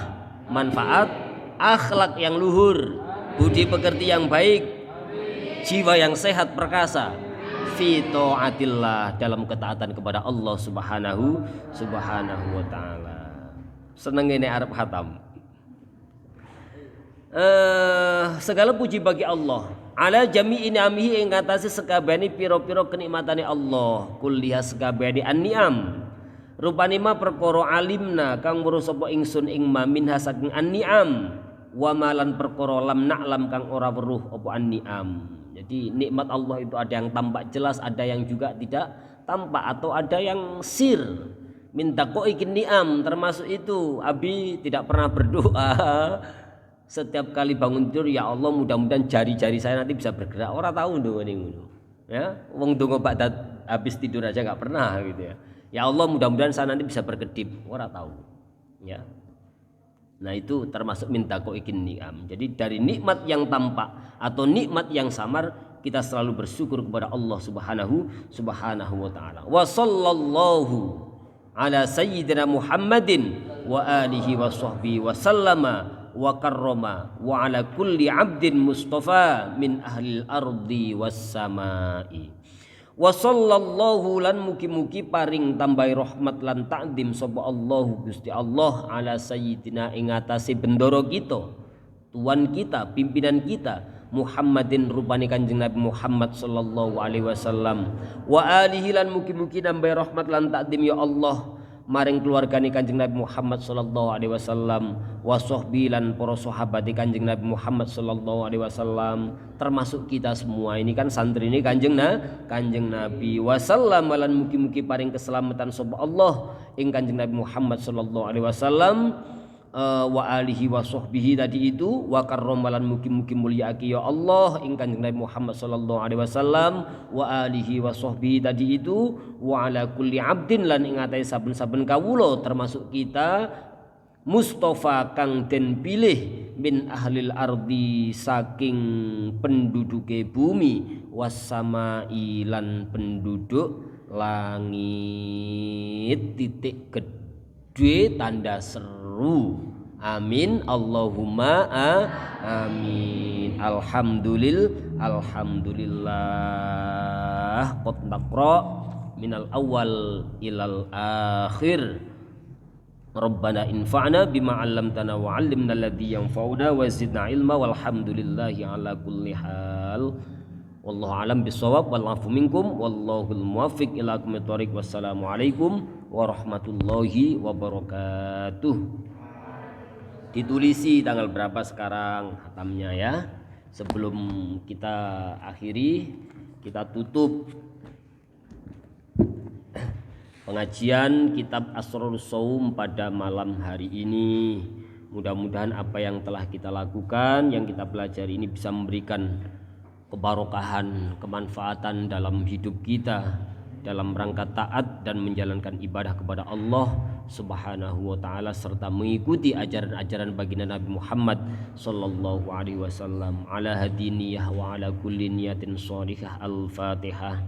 manfaat, akhlak yang luhur, budi pekerti yang baik, jiwa yang sehat perkasa, fi taatillah, dalam ketaatan kepada Allah Subhanahu wa taala. Seneng ini arep khatam. Segala puji bagi Allah ala jami'i ni'amihi ing ngatasi sekabehane pira-pira kenikmatane Allah, kulliha sekabehane an-ni'am, rupane ma perkara alimna kang weruh sapa ingsun ing ma minha saking an-ni'am, wa malan perkara lam na'lam kang ora weruh apa an-ni'am. Jadi nikmat Allah itu ada yang tampak jelas, ada yang juga tidak tampak, atau ada yang sir. Minta kok ikin ni'am, termasuk itu Abi tidak pernah berdoa setiap kali bangun tidur, ya Allah mudah-mudahan jari-jari saya nanti bisa bergerak. Orang tahu ndonga niku. Ya, wong ndonga ba'da habis tidur aja enggak pernah gitu ya. Ya Allah mudah-mudahan saya nanti bisa berkedip. Orang tahu. Ya. Nah, itu termasuk minta kok ikin ni'am. Jadi dari nikmat yang tampak atau nikmat yang samar, kita selalu bersyukur kepada Allah Subhanahu wa taala. Wa sallallahu ala sayyidina Muhammadin wa alihi wa sahbihi wa sallama wa karrama wa ala kulli abdin mustafa min ahlil ardi was samai. Wa sallallahu lan mugi-mugi paring tambahi rahmat lan ta'zim sapa Allahu Gusti Allah ala sayyidina ing atase bendoro kita, tuan kita, pimpinan kita, Muhammadin rupane Kanjeng Nabi Muhammad sallallahu alaihi wasallam, wa alihi lan mugi-mugi nambahi rahmat lan ta'zim ya Allah maring keluargane Kanjeng Nabi Muhammad sallallahu alaihi wasallam, wa sahbi lan para sahabate Kanjeng Nabi Muhammad sallallahu alaihi wasallam, termasuk kita semua ini kan santri ini Kanjeng Nabi wasallam, lan mugi-mugi paring keselamatan sapa Allah ing Kanjeng Nabi Muhammad sallallahu alaihi wasallam, wa alihi wa sahbihi tadi itu, wa karramalan mugi-mugi mulyaake ya Allah ing Kanjeng Nabi Muhammad sallallahu alaihi wasallam, wa alihi wa sahbihi tadi itu, wa ala kulli abdin lan ing atahe saben-saben kawula termasuk kita mustafa kang den pilih min ahlil ardi saking penduduke bumi, wassamai lan penduduk langit, titik gede tanda seru. Amin Allahumma amin. Alhamdulillah qad naqra minal awal ilal akhir. Rabbana infa'na bima 'allamtana wa 'allimna alladhi yanfa'una wa zidna ilma walhamdulillahi ala kulli hal. Wallahu a'lam bissawab wal 'afu minkum wallahul muwaffiq ila aqwamit thoriq. Wassalamu alaikum warahmatullahi wabarakatuh. Ditulisi tanggal berapa sekarang khatamnya ya. Sebelum kita akhiri, kita tutup pengajian kitab Asrarus Shaum pada malam hari ini. Mudah-mudahan apa yang telah kita lakukan, yang kita pelajari ini bisa memberikan kebarokahan, kemanfaatan dalam hidup kita, dalam rangka taat dan menjalankan ibadah kepada Allah Subhanahu wa taala, serta mengikuti ajaran-ajaran baginda Nabi Muhammad sallallahu alaihi wasallam ala hadiniyah wa ala kulli niyatin shalihah. Al-Fatihah.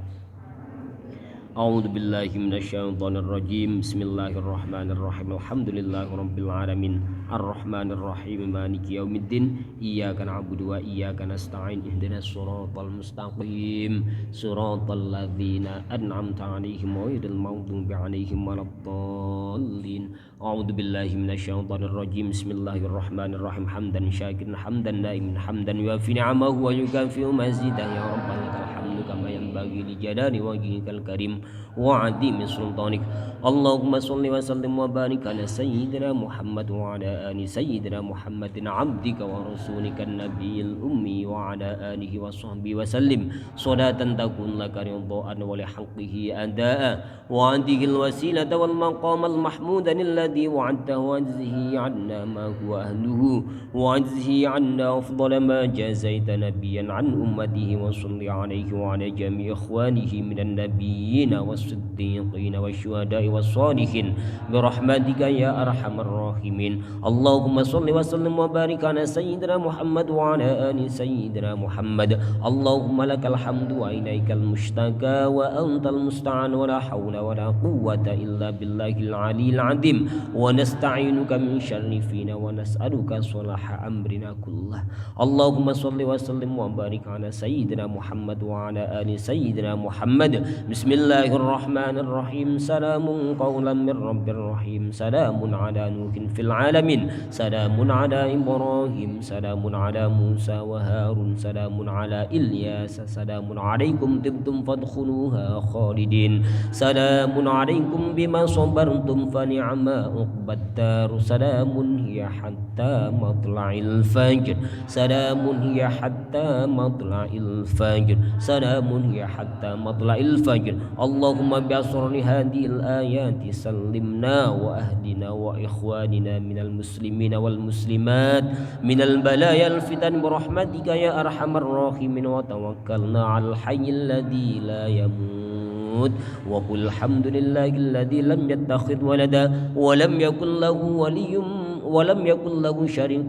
A'udzu billahi minasyaitonir rajim. Bismillahirrahmanirrahim. Alhamdulillahirabbil alamin. Arrahmanir rahim. Maliki yaumiddin. Iyyaka na'budu wa iyyaka nasta'in. Ihdinas siratal mustaqim. Siratal ladzina an'amta 'alaihim ghairil maghdubi 'alaihim waladdallin. A'udzu billahi minasyaitonir rajim. Bismillahirrahmanirrahim. Hamdan syakiran hamdan naimin hamdan yuafi ni'amahu wa yukafi'u mazidah ya rabbana lakal hamdu kama yanbaghi li jalali wajhikal karim wa 'azimi sultanik. Allahumma shalli wa sallim wa barik ala sayyidina Muhammad wa ala ali sayyidina Muhammadin 'abdika wa rasulika nabiyil ummi wa ala alihi wa sahbihi wa sallim salatan takun laka ridhaan wa li haqqihi adaa wa 'andihil wasilata wal maqamal mahmudan alladhi wa'adtahu wa ajzihi 'anna ma huwa ahluhu wa ajzihi 'anna afdala ma jazaita nabiyyan 'an ummatihi wa salli 'alaihi wa ala jami' ikhwanihi minan nabiyyin was-siddiqin wasyuhada'i was-shalihin birahmatika ya arhamar rahimin. Allahumma shalli wa sallim wa barik ala sayyidina Muhammad wa ala ali sayyidina Muhammad. Allahumma lakal hamdu wa ilaikal mushtaka wa antal musta'an wa la hawla wa la quwwata illa billahil aliyil azim wa nasta'inuka min syarri fina wa nas'aluka salaha amrina kullah. Allahumma shalli wa sallim wa barik ala sayyidina Muhammad wa ala ali sayyidina Muhammad. Bismillahirrahmanirrahim. Salamun qawlan min rabbir rahim. Salamun ala nuhin fil alamin. Salamun ala Ibrahim. Salamun ala Musa wa Harun. Salamun ala Ilyas. Salamun alaikum tibtum fadkhuluha khalidin. Salamun alaikum bima sabartum fa ni'ma uqbad dar. Salamun hiya hatta matla'il fajr. Salamun hiya hatta matla'il fajr. Salamun hiya hatta matla'il fajr. Allahumma bi'asrani hadhil ayati sallimna wa ahdina wa ikhwanina minal muslimina wal muslimat minal balayal fitan birahmatika ya arhamar rahimin wa tawakkalna al hayyil ladzi la yamut wa qul hamdulillahilladzi lam yattakhidh walada wa lam yakul lahu waliyyun ولم يكن له شريك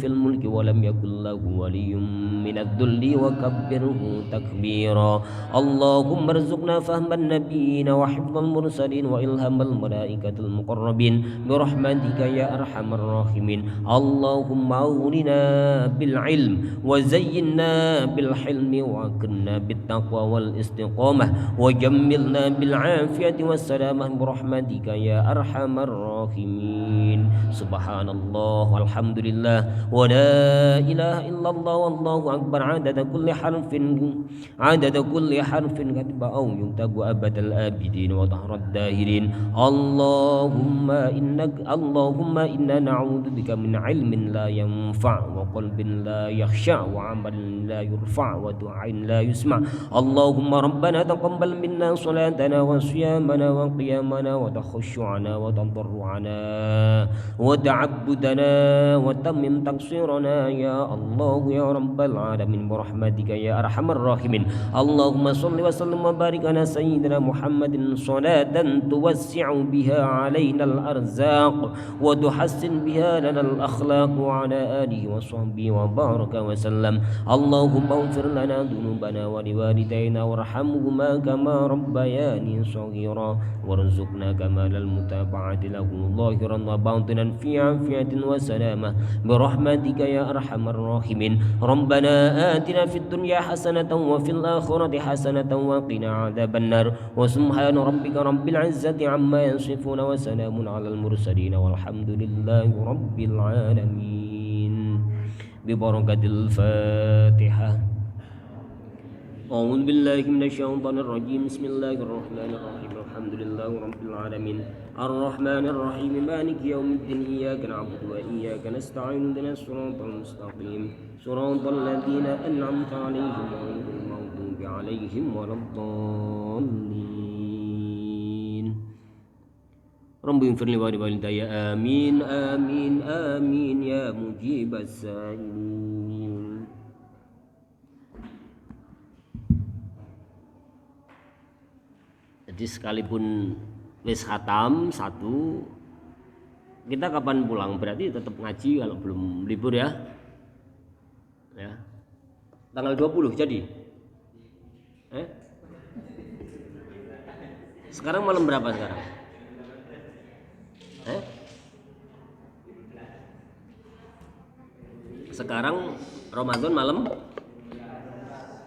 في الملك ولم يكن له ولي من الذل وكبره تكبيرا. اللهم ارزقنا فهم النبيين وحفظ المرسلين وإلهام الملائكة المقربين برحمتك يا أرحم الراحمين. اللهم أغننا بالعلم وزينا بالحلم وأكرمنا بالتقوى والاستقامة وجملنا بالعافية والسلامة برحمتك يا أرحم الراحمين. Subhanallah walhamdulillah wa la ilaha illallah wallahu akbar adada kulli harfin katiba aw yuntabu abadal abidin wa tahrad dahirin. Allahumma inna na'udzu bika min ilmin la yanfa' wa qalbin la yakhsha wa amalin la yurfa' wa du'ain la yusma'. Allahumma rabbana taqabbal minna salatana wa siyamana wa qiyamana wa takhushu'ana wa tadarru'ana wa ta'abbudana wa tammim taqsirana ya Allah ya rabbal alamin birahmatika ya arhamar rahimin. Allahumma shalli wa sallim wa barik ala sayyidina Muhammadin salatan tuwassi'u biha alaina al-arzaq wa tuhassin biha lana al-akhlaq wa ala alihi wa sahbihi wa baraka wa sallam. Allahumma ighfir lana dhunubana wa liwalidayna warhamhuma kama rabbayani shaghira warzuqna kamalal mutaba'ati lahu zahiran wa batinan fi afiyatin wa salamah birahmatika ya arhamar rahimin. Rabbana atina fid dunya hasanatan wa fil akhirati hasanatan wa qina adzaban nar. Wa subhana rabbika rabbil izzati amma yasifun wa salamun alal mursalin walhamdulillahi rabbil alamin. Bi barakatil Fatihah. A'udzu billahi minasyaitonir rajim. Bismillahirrahmanirrahim. Alhamdulillahi rabbil alamin. Arrahmanir rahim. Maliki yaumiddin. Iyyaka na'budu wa iyyaka nasta'in. Ihdinas siratal mustaqim. Siratal ladzina an'amta 'alaihim ghairil maghdubi 'alaihim waladdallin. Rabbi ighfirli wa li walidayya. Amin amin amin ya mujibas sa'ilin. Jadi sekalipun wis khatam satu, kita kapan pulang? Berarti tetap ngaji kalau belum libur ya. Ya. Tanggal 20 jadi. Sekarang malam berapa sekarang? Sekarang Ramadan malam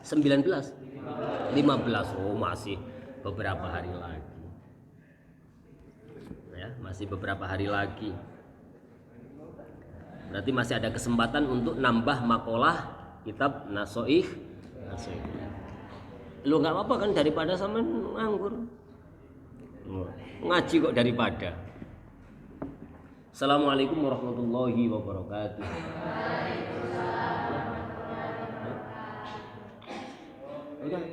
19 15. Oh, masih beberapa hari lagi. Ya, masih beberapa hari lagi. Berarti masih ada kesempatan untuk nambah makalah kitab Nasoih. Lu nggak apa-apa kan daripada sama nganggur. Ngaji kok daripada. Assalamualaikum warahmatullahi wabarakatuh. Udah.